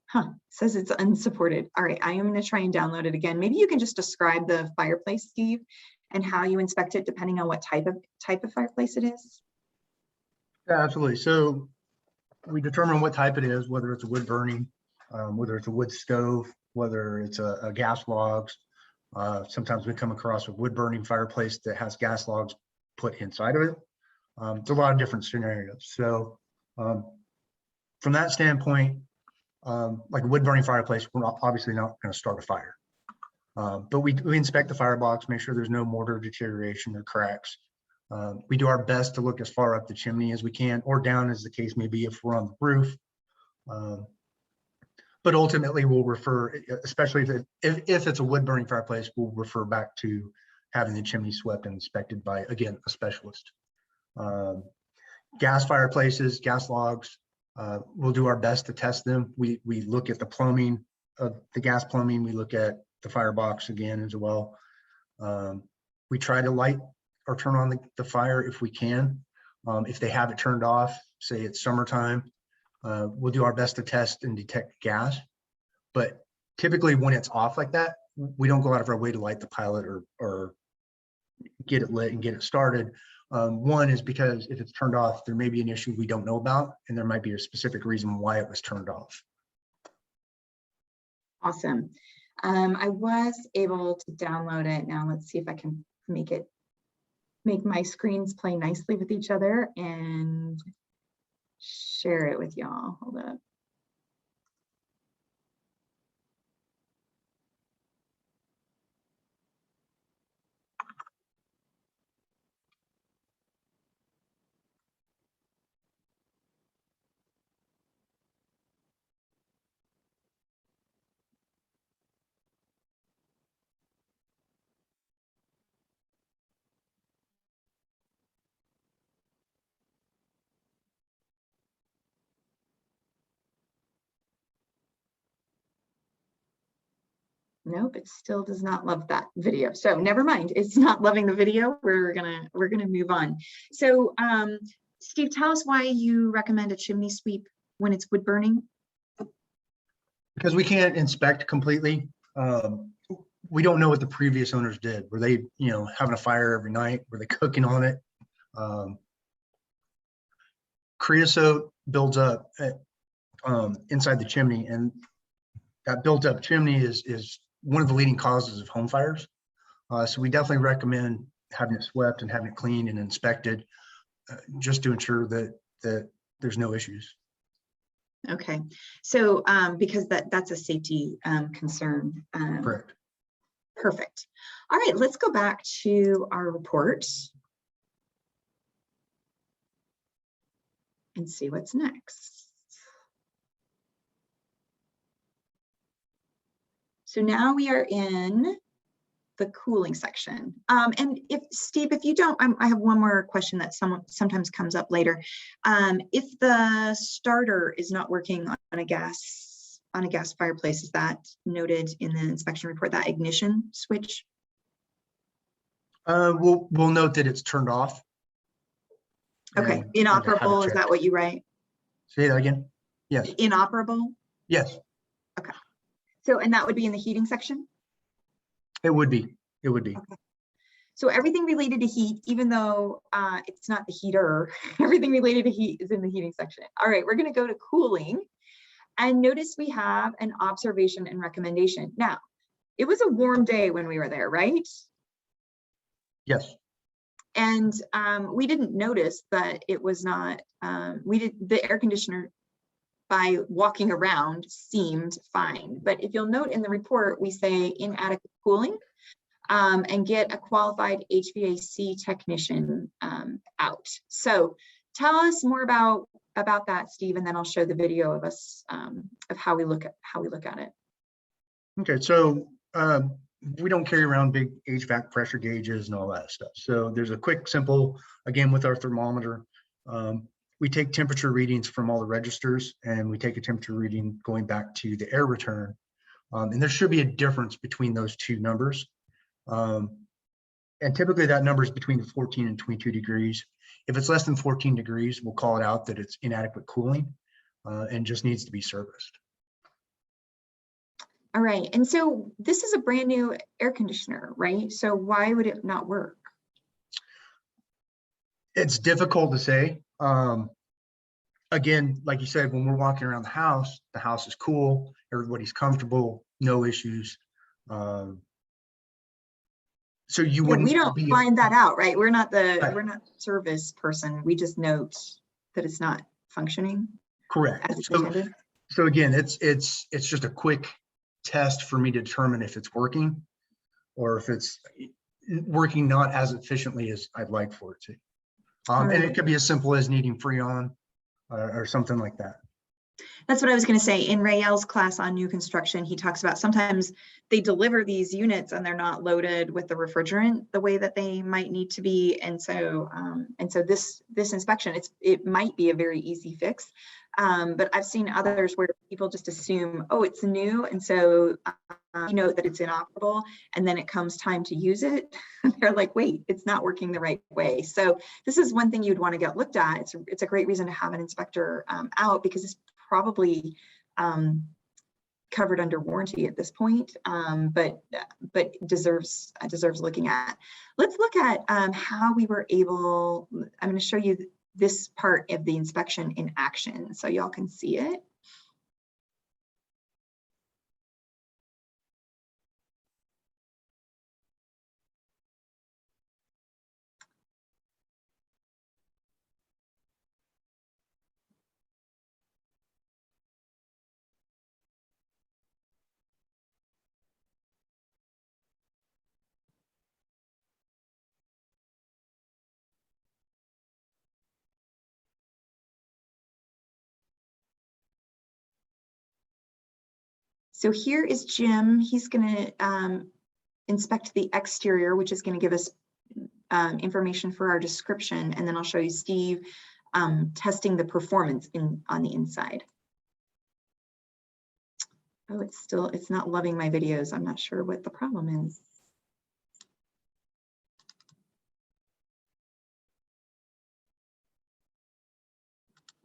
Huh, says it's unsupported. All right, I am going to try and download it again. Maybe you can just describe the fireplace, Steve, and how you inspect it depending on what type of fireplace it is. Yeah, absolutely. So we determine what type it is, whether it's a wood burning, whether it's a wood stove, whether it's a gas logs. Sometimes we come across a wood burning fireplace that has gas logs put inside of it. It's a lot of different scenarios. So from that standpoint, like a wood burning fireplace, we're obviously not going to start a fire. But we inspect the firebox, make sure there's no mortar deterioration or cracks. We do our best to look as far up the chimney as we can, or down as the case may be if we're on the roof. But ultimately we'll refer, especially if it's a wood burning fireplace, we'll refer back to having the chimney swept and inspected by, again, a specialist. Gas fireplaces, gas logs, we'll do our best to test them. We look at the plumbing of the gas plumbing. We look at the firebox again as well. We try to light or turn on the fire if we can. If they have it turned off, say it's summertime, we'll do our best to test and detect gas. But typically when it's off like that, we don't go out of our way to light the pilot or get it lit and get it started. One is because if it's turned off, there may be an issue we don't know about, and there might be a specific reason why it was turned off. Awesome. I was able to download it. Now let's see if I can make my screens play nicely with each other and share it with y'all. Hold up. Nope, it still does not love that video. So never mind, it's not loving the video. We're gonna move on. So Steve, tell us why you recommend a chimney sweep when it's wood burning. Because we can't inspect completely. We don't know what the previous owners did. Were they, having a fire every night? Were they cooking on it? Creosote builds up inside the chimney, and that built up chimney is one of the leading causes of home fires. So we definitely recommend having it swept and having it cleaned and inspected just to ensure that there's no issues. Okay, so because that's a safety concern. Correct. Perfect. All right, let's go back to our report and see what's next. So now we are in the cooling section. And if Steve, if you don't, I have one more question that sometimes comes up later. If the starter is not working on a gas fireplace, is that noted in the inspection report, that ignition switch? We'll note that it's turned off. Okay, and have it inoperable, is that checked. what you write? Say that again? Yes, Inoperable? yes, So, and that would be in the heating section? it would be. It would be. So everything related to heat, even though it's not the heater, everything related to heat is in the heating section. All right, we're gonna go to cooling. And notice we have an observation and recommendation. Now, it was a warm day when we were there, right? Yes. And we didn't notice that it was not, the air conditioner by walking around seemed fine. But if you'll note in the report, we say inadequate cooling and get a qualified HVAC technician out. So tell us more about that, Steve, and then I'll show the video of us of how we look at it. Okay, so we don't carry around big HVAC pressure gauges and all that stuff. So there's a quick, simple, again, with our thermometer, we take temperature readings from all the registers and we take a temperature reading going back to the air return. And there should be a difference between those two numbers. And typically that number is between 14 and 22 degrees. If it's less than 14 degrees, we'll call it out that it's inadequate cooling and just needs to be serviced. All right, and so this is a brand new air conditioner, right? So why would it not work? It's difficult to say. Again, like you said, when we're walking around the house is cool, everybody's comfortable, no issues. So you wouldn't. We don't find that out, right? We're not Right. we're not service person. We just note that it's not functioning Correct. as intended. So again, it's just a quick test for me to determine if it's working or if it's working not as efficiently as I'd like for it to. And it could be as simple as needing Freon or something like that. That's what I was going to say. In Rael's class on new construction, he talks about sometimes they deliver these units and they're not loaded with the refrigerant the way that they might need to be. And so this inspection, it might be a very easy fix. But I've seen others where people just assume, oh, it's new. And so you know that it's inoperable. And then it comes time to use it. They're like, wait, it's not working the right way. So this is one thing you'd want to get looked at. It's a great reason to have an inspector out because it's probably covered under warranty at this point, but deserves looking at. Let's look at how we were able. I'm going to show you this part of the inspection in action so y'all can see it. So here is Jim. He's going to inspect the exterior, which is going to give us information for our description. And then I'll show you Steve testing the performance on the inside. Oh, it's not loving my videos. I'm not sure what the problem is.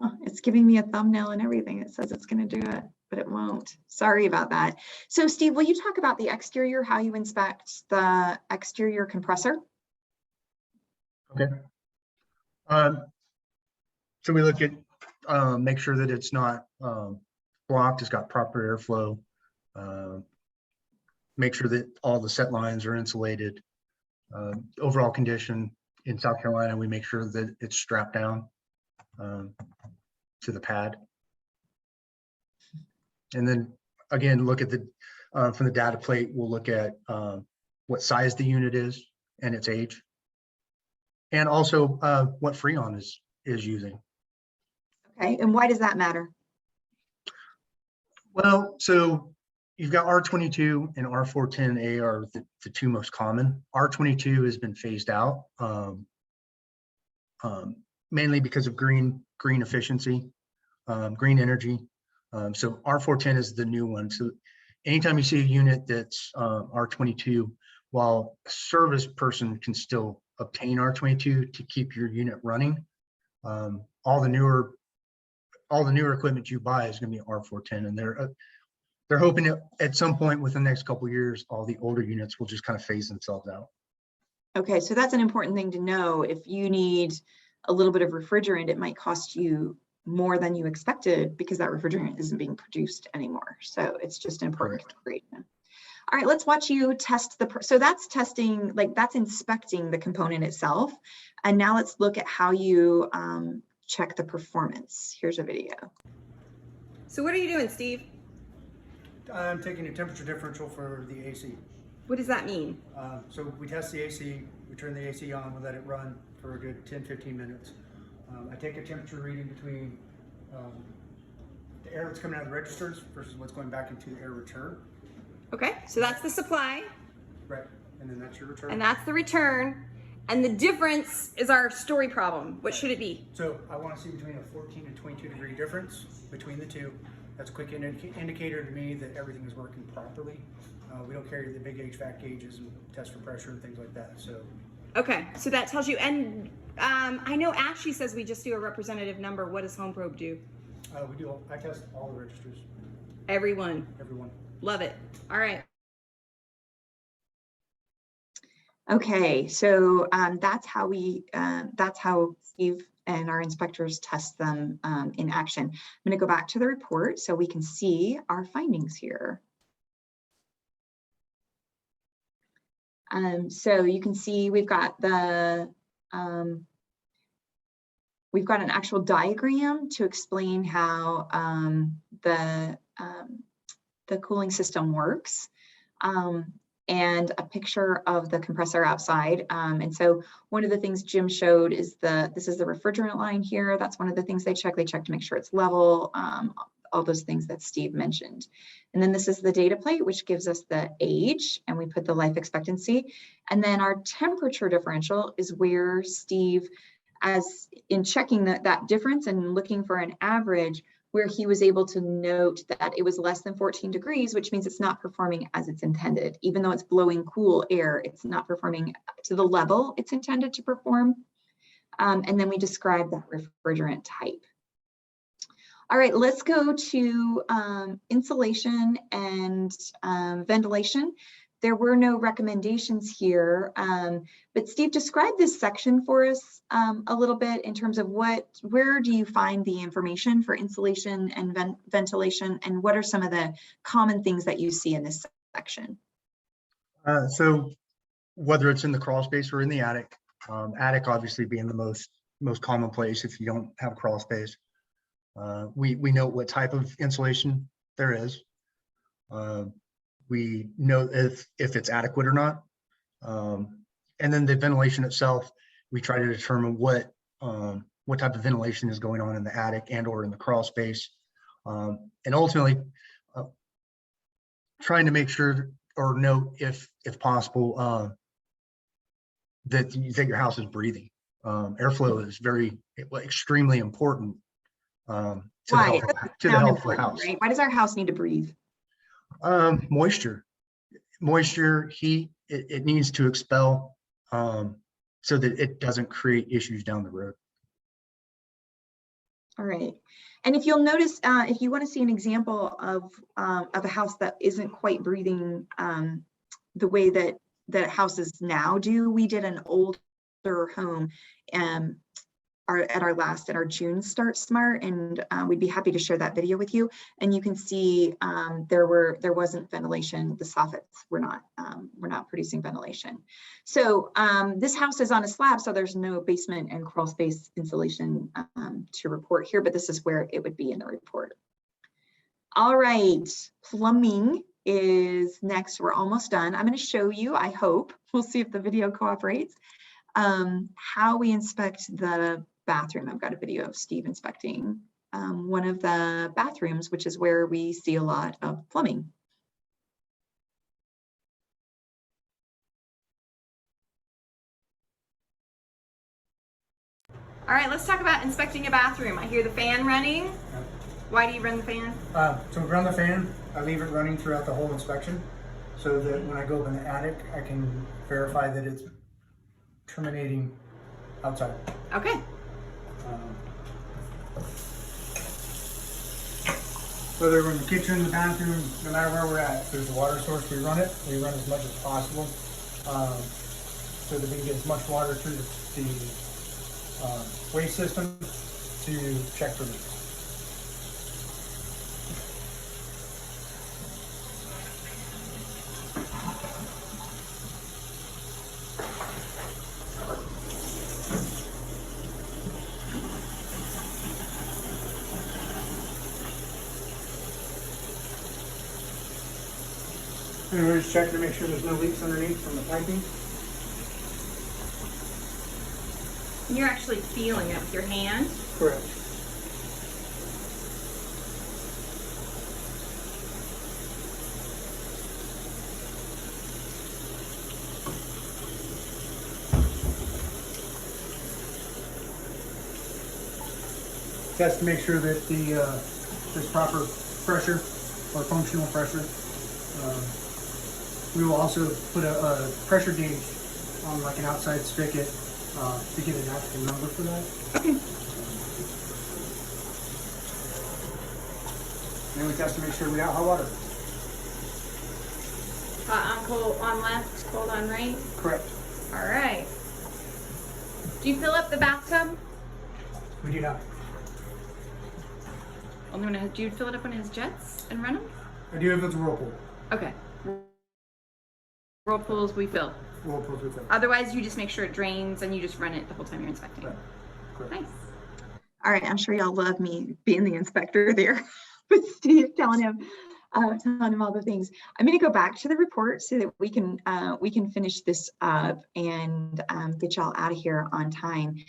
Oh, it's giving me a thumbnail and everything. It says it's going to do it, but it won't. Sorry about that. So Steve, will you talk about the exterior, how you inspect the exterior compressor? Okay. So we look at, make sure that it's not blocked, it's got proper airflow. Make sure that all the set lines are insulated. Overall condition in South Carolina, we make sure that it's strapped down to the pad. And then again, look at the, from the data plate, we'll look at what size the unit is and its age. And also what Freon is using. Okay, and why does that matter? Well, so you've got R22 and R410A are the two most common. R22 has been phased out, mainly because of green efficiency, green energy. So R410 is the new one. So anytime you see a unit that's R22, while a service person can still obtain R22 to keep your unit running, all the newer equipment you buy is going to be R410, and they're hoping that at some point within the next couple of years, all the older units will just kind of phase themselves out. Okay, so that's an important thing to know. If you need a little bit of refrigerant, it might cost you more than you expected because that refrigerant isn't being produced anymore. So it's just an important consideration. All right, let's watch you test so that's testing, like that's inspecting the component itself. And now let's look at how you check the performance. Here's a video. So what are you doing, Steve? I'm taking a temperature differential for the AC. What does that mean? So we test the AC, we turn the AC on, we let it run for a good 10-15 minutes. I take a temperature reading between the air that's coming out of the registers versus what's going back into the air return. Okay, so that's the supply, Right, and then that's your return. and that's the return, and the difference is our story problem. What should it be? So I want to see between a 14 and 22 degree difference between the two. That's a quick indicator to me that everything is working properly. We don't carry the big HVAC gauges and test for pressure and things like that. So Okay, so that tells you, and I know Ashley says we just do a representative number. What does Home Probe do? I test all the registers, Everyone. everyone. Love it. All right. Okay, so that's how Steve and our inspectors test them in action. I'm going to go back to the report so we can see our findings here. So you can see we've got an actual diagram to explain how the cooling system works, and a picture of the compressor outside. And so one of the things Jim showed is this is the refrigerant line here. That's one of the things they check. They check to make sure it's level, all those things that Steve mentioned. And then this is the data plate, which gives us the age, and we put the life expectancy. And then our temperature differential is where Steve, as in checking that difference and looking for an average, where he was able to note that it was less than 14 degrees, which means it's not performing as it's intended. Even though it's blowing cool air, it's not performing to the level it's intended to perform. And then we describe that refrigerant type. All right, let's go to insulation and ventilation. There were no recommendations here, but Steve, describe this section for us a little bit in terms of where do you find the information for insulation and ventilation, and what are some of the common things that you see in this section? So whether it's in the crawl space or in the attic, attic obviously being the most common place if you don't have a crawl space. We know what type of insulation there is. We know if it's adequate or not. And then the ventilation itself, we try to determine what type of ventilation is going on in the attic and or in the crawl space. And ultimately, trying to make sure or note if possible that your house is breathing. Airflow is extremely important to the health of the house. Right? Why does our house need to breathe? Moisture, heat, it needs to expel so that it doesn't create issues down the road. All right. And if you'll notice, if you want to see an example of a house that isn't quite breathing the way that houses now do, we did an older home at our June Start Smart, and we'd be happy to share that video with you. And you can see there wasn't ventilation. The soffits were not producing ventilation. So this house is on a slab, so there's no basement and crawl space insulation to report here, but this is where it would be in the report. All right, plumbing is next. We're almost done. I'm going to show you, I hope, we'll see if the video cooperates, how we inspect the bathroom. I've got a video of Steve inspecting one of the bathrooms, which is where we see a lot of plumbing. All right, let's talk about inspecting a bathroom. I hear the fan running. Why do you run the fan? So we run the fan, I leave it running throughout the whole inspection so that when I go up in the attic, I can verify that it's terminating outside. Okay. Whether we're in the kitchen, the bathroom, no matter where we're at, if there's a water source, we run it. We run as much as possible so that we can get as much water through the waste system to check for leaks. And we're just checking to make sure there's no leaks underneath from the piping. You're actually feeling it with your hand. Correct. Test to make sure that there's proper pressure or functional pressure. We will also put a pressure gauge on like an outside spigot to get an actual number for that. Okay. And we test to make sure we got hot water. Hot on, cold on left, cold on right. Correct. All right. Do you fill up the bathtub? We do not. Only when do you fill it up when it has jets and run them? I do have the whirlpool. Okay. Whirlpools we fill. Whirlpools with them. Otherwise, you just make sure it drains and you just run it the whole time you're inspecting. Right. Correct. Nice. All right, I'm sure y'all love me being the inspector there with Steve telling him all the things. I'm going to go back to the report so that we can finish this up and get y'all out of here on time.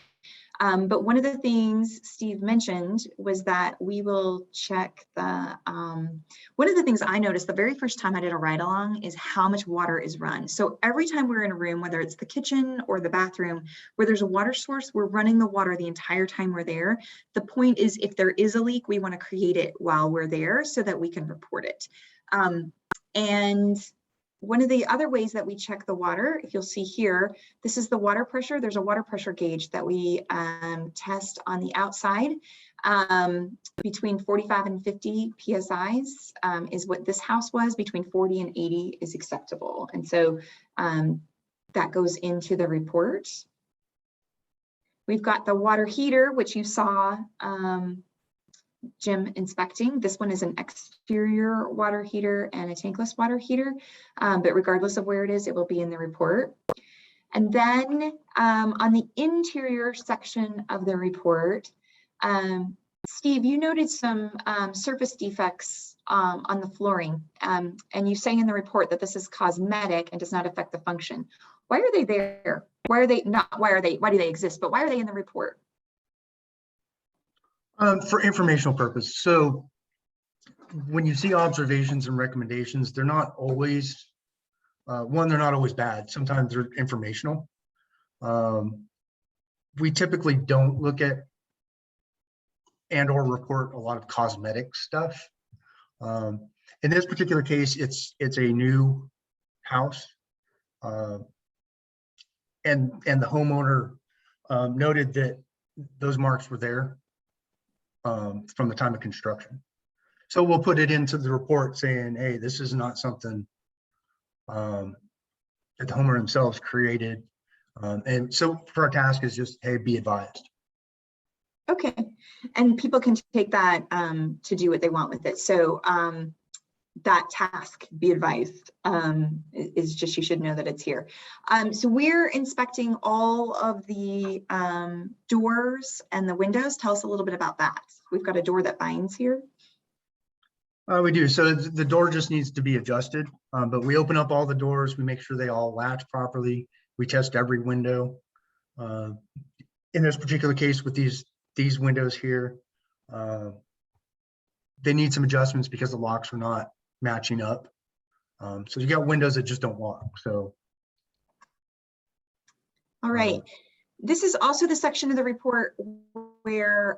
But one of the things Steve mentioned was that we will check the, one of the things I noticed the very first time I did a ride along is how much water is run. So every time we're in a room, whether it's the kitchen or the bathroom, where there's a water source, we're running the water the entire time we're there. The point is, if there is a leak, we want to create it while we're there so that we can report it. And one of the other ways that we check the water, if you'll see here, this is the water pressure. There's a water pressure gauge that we test on the outside. Between 45 and 50 PSIs is what this house was. Between 40 and 80 is acceptable. And so that goes into the report. We've got the water heater, which you saw Jim inspecting. This one is an exterior water heater and a tankless water heater, but regardless of where it is, it will be in the report. And then on the interior section of the report, Steve, you noted some surface defects on the flooring, and you say in the report that this is cosmetic and does not affect the function. Why are they there? Why are they not? Why do they exist? But why are they in the report? For informational purpose. So when you see observations and recommendations, they're not always, they're not always bad. Sometimes they're informational. We typically don't look at and or report a lot of cosmetic stuff. In this particular case, it's a new house. And the homeowner noted that those marks were there from the time of construction. So we'll put it into the report saying, hey, this is not something that the homeowner themselves created. And so for our task is just, hey, be advised. Okay, and people can take that to do what they want with it. So that task, be advised, is just, you should know that it's here. So we're inspecting all of the doors and the windows. Tell us a little bit about that. We've got a door that binds here. We do. So the door just needs to be adjusted, but we open up all the doors. We make sure they all latch properly. We test every window. In this particular case with these windows here, they need some adjustments because the locks are not matching up. So you got windows that just don't lock. So all right. This is also the section of the report where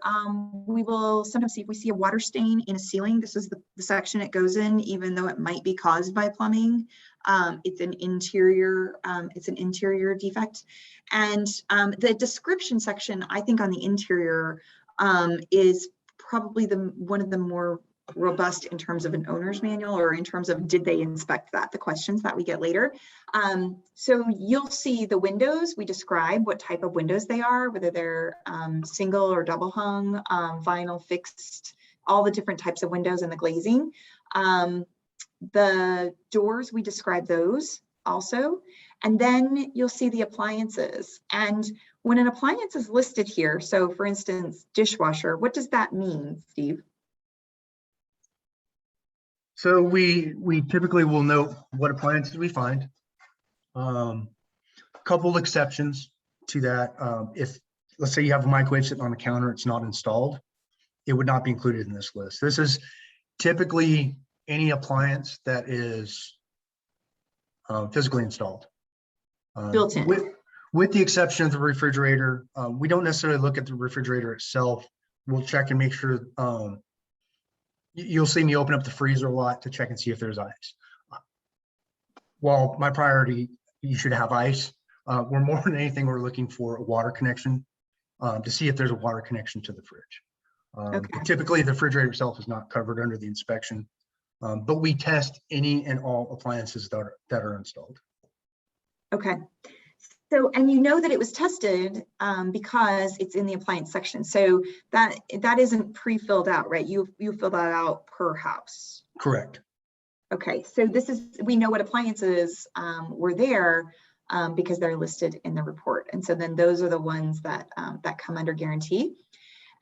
we will sometimes see if we see a water stain in a ceiling. This is the section it goes in, even though it might be caused by plumbing. It's an interior defect. And the description section, I think on the interior is probably one of the more robust in terms of an owner's manual, or in terms of did they inspect that, the questions that we get later. So you'll see the windows, we describe what type of windows they are, whether they're single or double hung, vinyl, fixed, all the different types of windows and the glazing. The doors, we describe those also. And then you'll see the appliances. And when an appliance is listed here, so for instance, dishwasher, what does that mean, Steve? So we typically will note what appliances we find. Couple exceptions to that. If, let's say you have a microwave sitting on the counter, it's not installed, it would not be included in this list. This is typically any appliance that is physically installed. Built in. With the exception of the refrigerator. We don't necessarily look at the refrigerator itself. We'll check and make sure. You'll see me open up the freezer a lot to check and see if there's ice. While my priority, you should have ice. We're more than anything, we're looking for a water connection to see if there's a water connection to the fridge. Okay. Typically, the refrigerator itself is not covered under the inspection, but we test any and all appliances that are installed. Okay. So, and you know that it was tested because it's in the appliance section. So that isn't pre-filled out, right? You fill that out per house. Correct. Okay, so we know what appliances were there because they're listed in the report. And so then those are the ones that come under guarantee.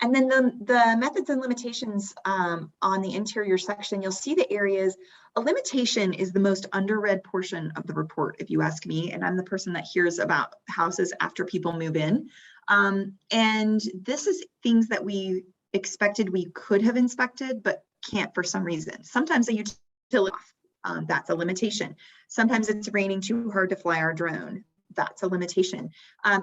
And then the methods and limitations on the interior section, you'll see the areas. A limitation is the most underread portion of the report, if you ask me, and I'm the person that hears about houses after people move in. And this is things that we expected we could have inspected, but can't for some reason. Sometimes a utility off, that's a limitation. Sometimes it's raining too hard to fly our drone. That's a limitation.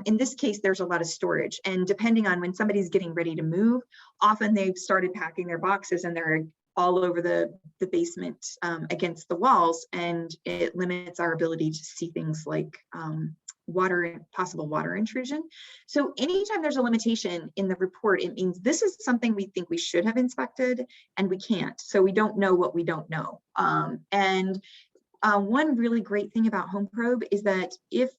In this case, there's a lot of storage, and depending on when somebody's getting ready to move, often they've started packing their boxes and they're all over the basement against the walls, and it limits our ability to see things like possible water intrusion. So anytime there's a limitation in the report, it means this is something we think we should have inspected and we can't. So we don't know what we don't know. One really great thing about Home Probe is that if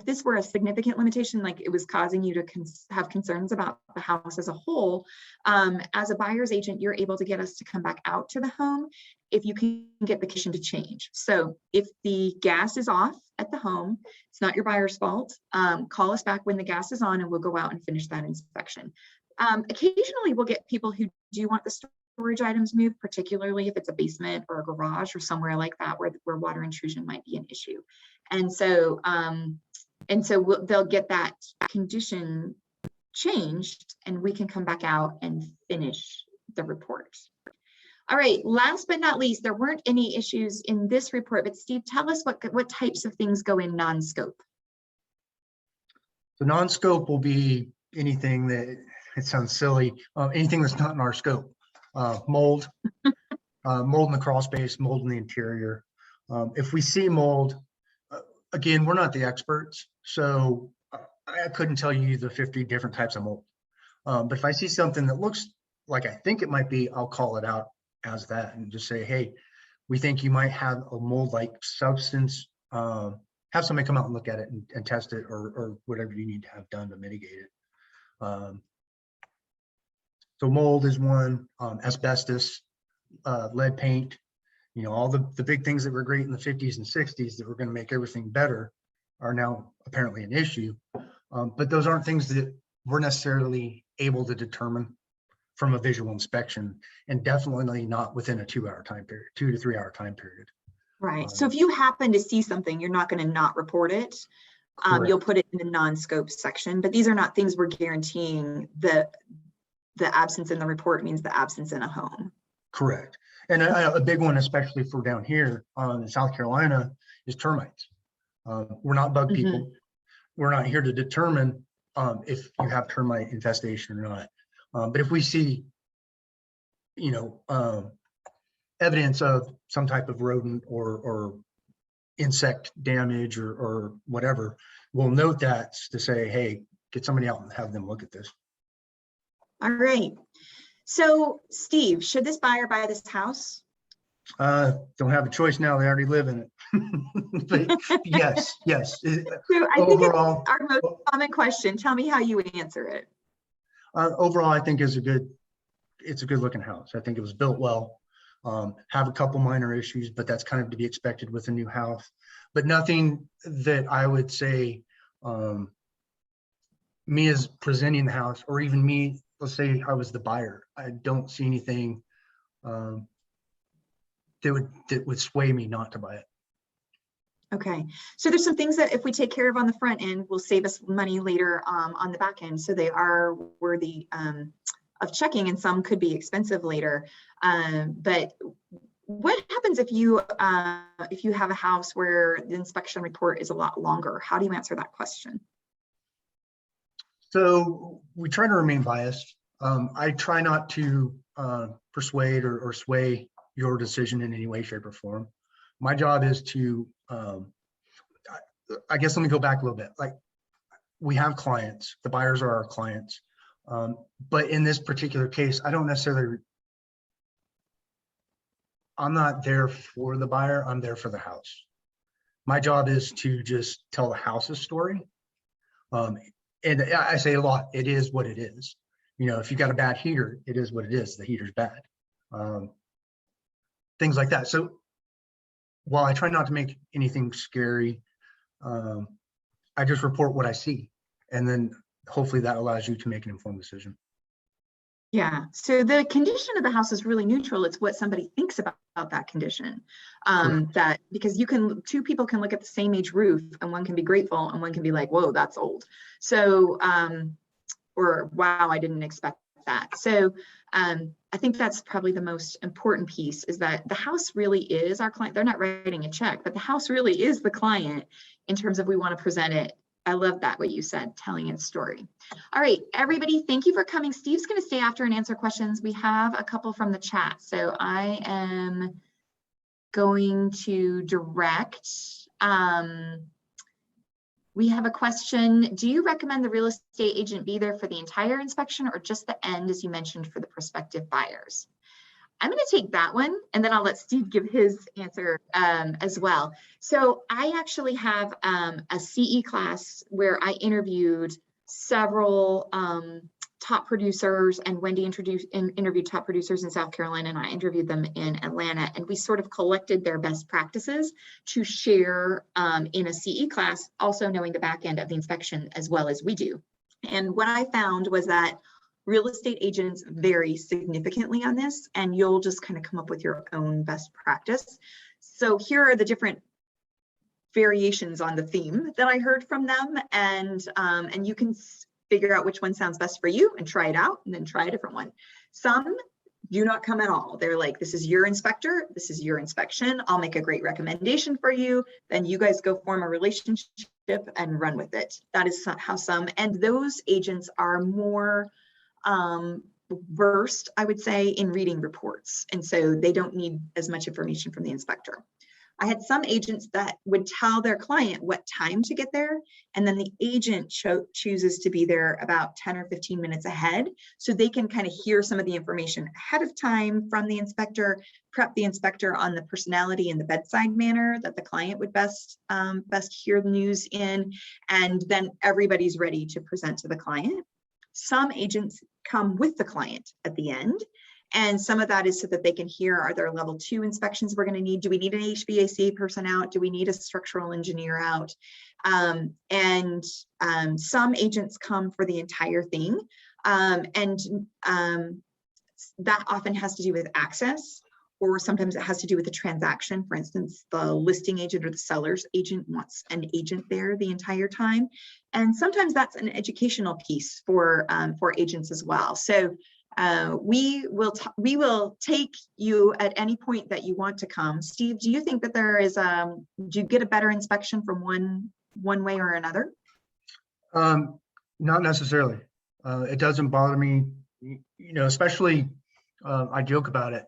this were a significant limitation, like it was causing you to have concerns about the house as a whole, as a buyer's agent, you're able to get us to come back out to the home if you can get the condition to change. So if the gas is off at the home, it's not your buyer's fault. Call us back when the gas is on and we'll go out and finish that inspection. Occasionally we'll get people who do want the storage items moved, particularly if it's a basement or a garage or somewhere like that where water intrusion might be an issue. And so they'll get that condition changed and we can come back out and finish the report. All right, last but not least, there weren't any issues in this report, but Steve, tell us what types of things go in non-scope. So non-scope will be anything that, it sounds silly, anything that's not in our scope. Mold, mold in the crawl space, mold in the interior. If we see mold, again, we're not the experts, so I couldn't tell you the 50 different types of mold. But if I see something that looks like I think it might be, I'll call it out as that and just say, hey, we think you might have a mold-like substance. Have somebody come out and look at it and test it, or whatever you need to have done to mitigate it. So mold is one, asbestos, lead paint, you know, all the big things that were great in the 50s and 60s that were going to make everything better are now apparently an issue. But those aren't things that we're necessarily able to determine from a visual inspection, and definitely not within a 2 hour time period, 2 to 3 hour time period. Right. So if you happen to see something, you're not going to not report it. You'll put it in the non-scope section, but these are not things we're guaranteeing. The absence in the report means the absence in a home. Correct. And a big one, especially for down here in South Carolina, is termites. We're not bug people. We're not here to determine if you have termite infestation or not. But if we see, you know, evidence of some type of rodent or insect damage or whatever, we'll note that to say, hey, get somebody out and have them look at this. All right. So Steve, should this buyer buy this house? Don't have a choice now, they already live in it. But yes, yes. So I think it's Overall, our most common question. Tell me how you would answer it. overall, I think it's a good looking house. I think it was built well. Have a couple minor issues, but that's kind of to be expected with a new house. But nothing that I would say, me as presenting the house, or even me, let's say I was the buyer, I don't see anything that would sway me not to buy it. Okay, so there's some things that if we take care of on the front end, will save us money later on the back end. So they are worthy of checking, and some could be expensive later. But what happens if you have a house where the inspection report is a lot longer? How do you answer that question? So we try to remain biased. I try not to persuade or sway your decision in any way, shape, or form. My job is to, I guess, let me go back a little bit. Like, we have clients, the buyers are our clients. But in this particular case, I don't necessarily, I'm not there for the buyer, I'm there for the house. My job is to just tell the house's story. And I say a lot, it is what it is. You know, if you got a bad heater, it is what it is, the heater's bad. Things like that. So while I try not to make anything scary, I just report what I see. And then hopefully that allows you to make an informed decision. Yeah, so the condition of the house is really neutral. It's what somebody thinks about that condition. That because two people can look at the same age roof, and one can be grateful and one can be like, whoa, that's old. So, or wow, I didn't expect that. So I think that's probably the most important piece, is that the house really is our client. They're not writing a check, but the house really is the client in terms of we want to present it. I love that, what you said, telling its story. All right, everybody, thank you for coming. Steve's going to stay after and answer questions. We have a couple from the chat. So I am going to direct. We have a question. Do you recommend the real estate agent be there for the entire inspection or just the end, as you mentioned, for the prospective buyers? I'm going to take that one, and then I'll let Steve give his answer as well. So I actually have a CE class where I interviewed several top producers, and Wendy interviewed top producers in South Carolina, and I interviewed them in Atlanta, and we sort of collected their best practices to share in a CE class, also knowing the back end of the inspection as well as we do. And what I found was that real estate agents vary significantly on this, and you'll just kind of come up with your own best practice. So here are the different variations on the theme that I heard from them, and you can figure out which one sounds best for you and try it out, and then try a different one. Some do not come at all. They're like, this is your inspector, this is your inspection, I'll make a great recommendation for you, then you guys go form a relationship and run with it. That is how some, and those agents are more versed, I would say, in reading reports. And so they don't need as much information from the inspector. I had some agents that would tell their client what time to get there, and then the agent chooses to be there about 10 or 15 minutes ahead, so they can kind of hear some of the information ahead of time from the inspector, prep the inspector on the personality and the bedside manner that the client would best hear the news in, and then everybody's ready to present to the client. Some agents come with the client at the end, and some of that is so that they can hear, are there level 2 inspections we're going to need? Do we need an HVAC person out? Do we need a structural engineer out? Some agents come for the entire thing. That often has to do with access, or sometimes it has to do with the transaction. For instance, the listing agent or the seller's agent wants an agent there the entire time. And sometimes that's an educational piece for agents as well. So we will take you at any point that you want to come. Steve, do you think that there is, do you get a better inspection from one way or another? Not necessarily. It doesn't bother me, especially, I joke about it.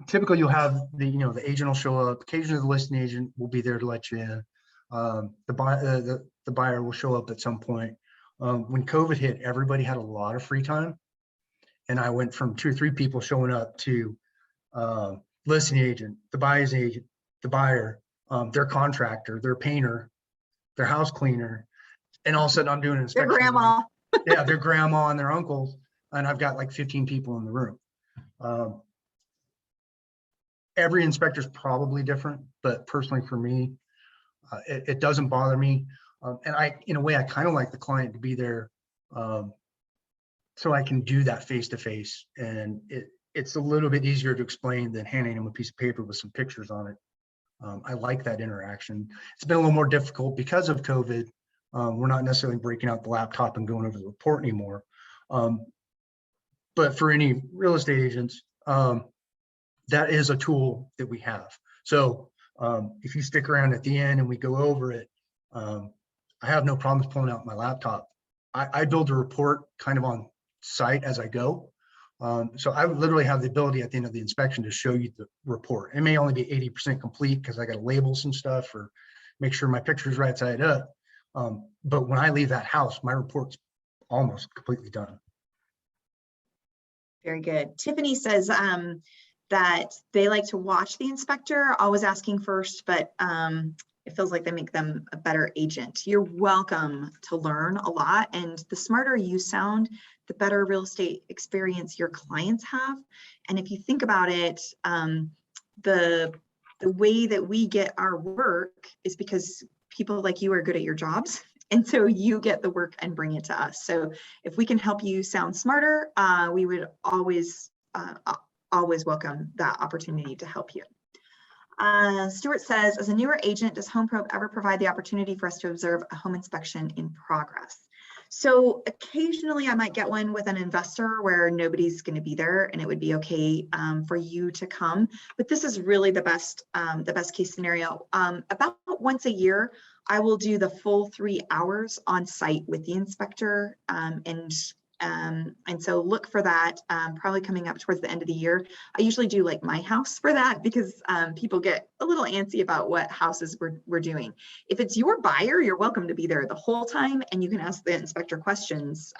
Typically you'll have the agent will show up. Occasionally the listing agent will be there to let you in. The buyer will show up at some point. When COVID hit, everybody had a lot of free time. And I went from 2 or 3 people showing up to listing agent, the buyer's agent, the buyer, their contractor, their painter, their house cleaner. And all of a sudden I'm doing an Your inspection. grandma. Yeah, their grandma and their uncles. And I've got like 15 people in the room. Every inspector is probably different, but personally for me, it doesn't bother me. And in a way, I kind of like the client to be there so I can do that face-to-face. And it's a little bit easier to explain than handing them a piece of paper with some pictures on it. I like that interaction. It's been a little more difficult because of COVID. We're not necessarily breaking out the laptop and going over the report anymore. But for any real estate agents, that is a tool that we have. So if you stick around at the end and we go over it, I have no problems pulling out my laptop. I build a report kind of on site as I go. So I would literally have the ability at the end of the inspection to show you the report. It may only be 80% complete because I got to label some stuff or make sure my picture's right side up. But when I leave that house, my report's almost completely done. Very good. Tiffany says that they like to watch the inspector, always asking first, but it feels like they make them a better agent. You're welcome to learn a lot, and the smarter you sound, the better real estate experience your clients have. And if you think about it, the way that we get our work is because people like you are good at your jobs. And so you get the work and bring it to us. So if we can help you sound smarter, we would always welcome that opportunity to help you. Stuart says, as a newer agent, does HomeProbe ever provide the opportunity for us to observe a home inspection in progress? So occasionally I might get one with an investor where nobody's going to be there and it would be okay for you to come. But this is really the best case scenario. About once a year, I will do the full 3 hours on site with the inspector, and so look for that probably coming up towards the end of the year. I usually do like my house for that because people get a little antsy about what houses we're doing. If it's your buyer, you're welcome to be there the whole time and you can ask the inspector questions.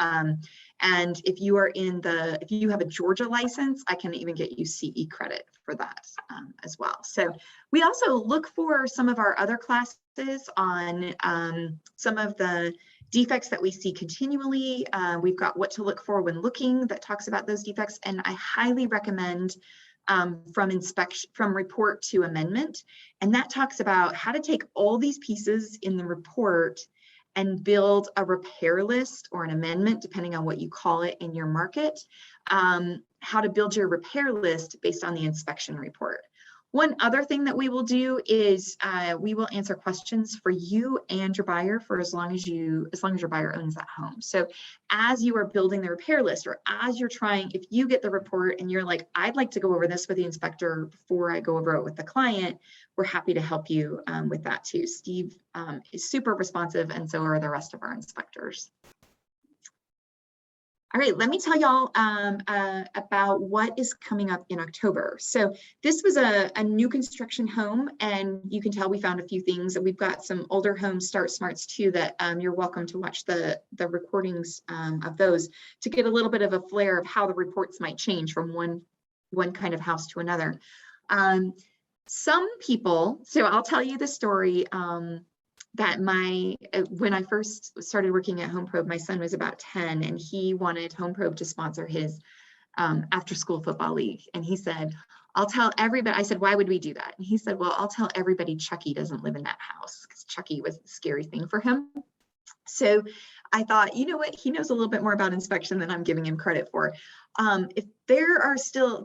And if you have a Georgia license, I can even get you CE credit for that as well. So we also look for some of our other classes on some of the defects that we see continually. We've got what to look for when looking that talks about those defects. And I highly recommend from report to amendment. And that talks about how to take all these pieces in the report and build a repair list or an amendment, depending on what you call it in your market, how to build your repair list based on the inspection report. One other thing that we will do is we will answer questions for you and your buyer for as long as your buyer owns that home. So as you are building the repair list, or as you're trying, if you get the report and you're like, I'd like to go over this with the inspector before I go over it with the client, we're happy to help you with that too. Steve is super responsive, and so are the rest of our inspectors. All right, let me tell y'all about what is coming up in October. So this was a new construction home, and you can tell we found a few things. We've got some older home start smarts too that you're welcome to watch the recordings of those to get a little bit of a flair of how the reports might change from one kind of house to another. Some people, so I'll tell you the story. That when I first started working at HomeProbe, my son was about 10 and he wanted HomeProbe to sponsor his after school football league. And he said, I'll tell everybody. I said, why would we do that? And he said, well, I'll tell everybody Chucky doesn't live in that house, because Chucky was the scary thing for him. So I thought, you know what, he knows a little bit more about inspection than I'm giving him credit for. If there are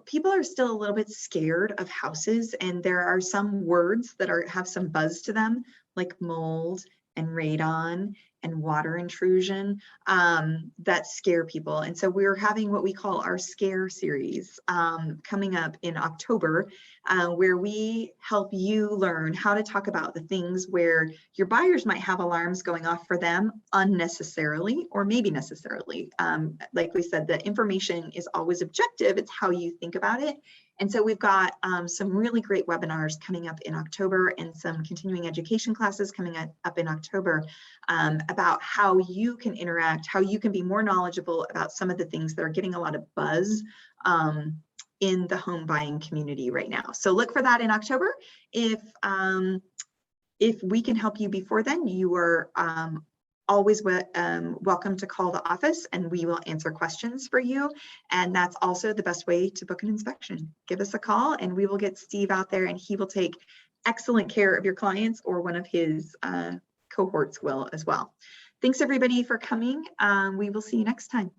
people are still a little bit scared of houses, and there are some words that have some buzz to them, like mold and radon and water intrusion that scare people. And so we're having what we call our Scare series coming up in October, where we help you learn how to talk about the things where your buyers might have alarms going off for them unnecessarily, or maybe necessarily. Like we said, the information is always objective. It's how you think about it. And so we've got some really great webinars coming up in October and some continuing education classes coming up in October about how you can interact, how you can be more knowledgeable about some of the things that are getting a lot of buzz in the home buying community right now. So look for that in October. If we can help you before then, you are always welcome to call the office and we will answer questions for you. And that's also the best way to book an inspection. Give us a call and we will get Steve out there and he will take excellent care of your clients, or one of his cohorts will as well. Thanks everybody for coming. We will see you next time.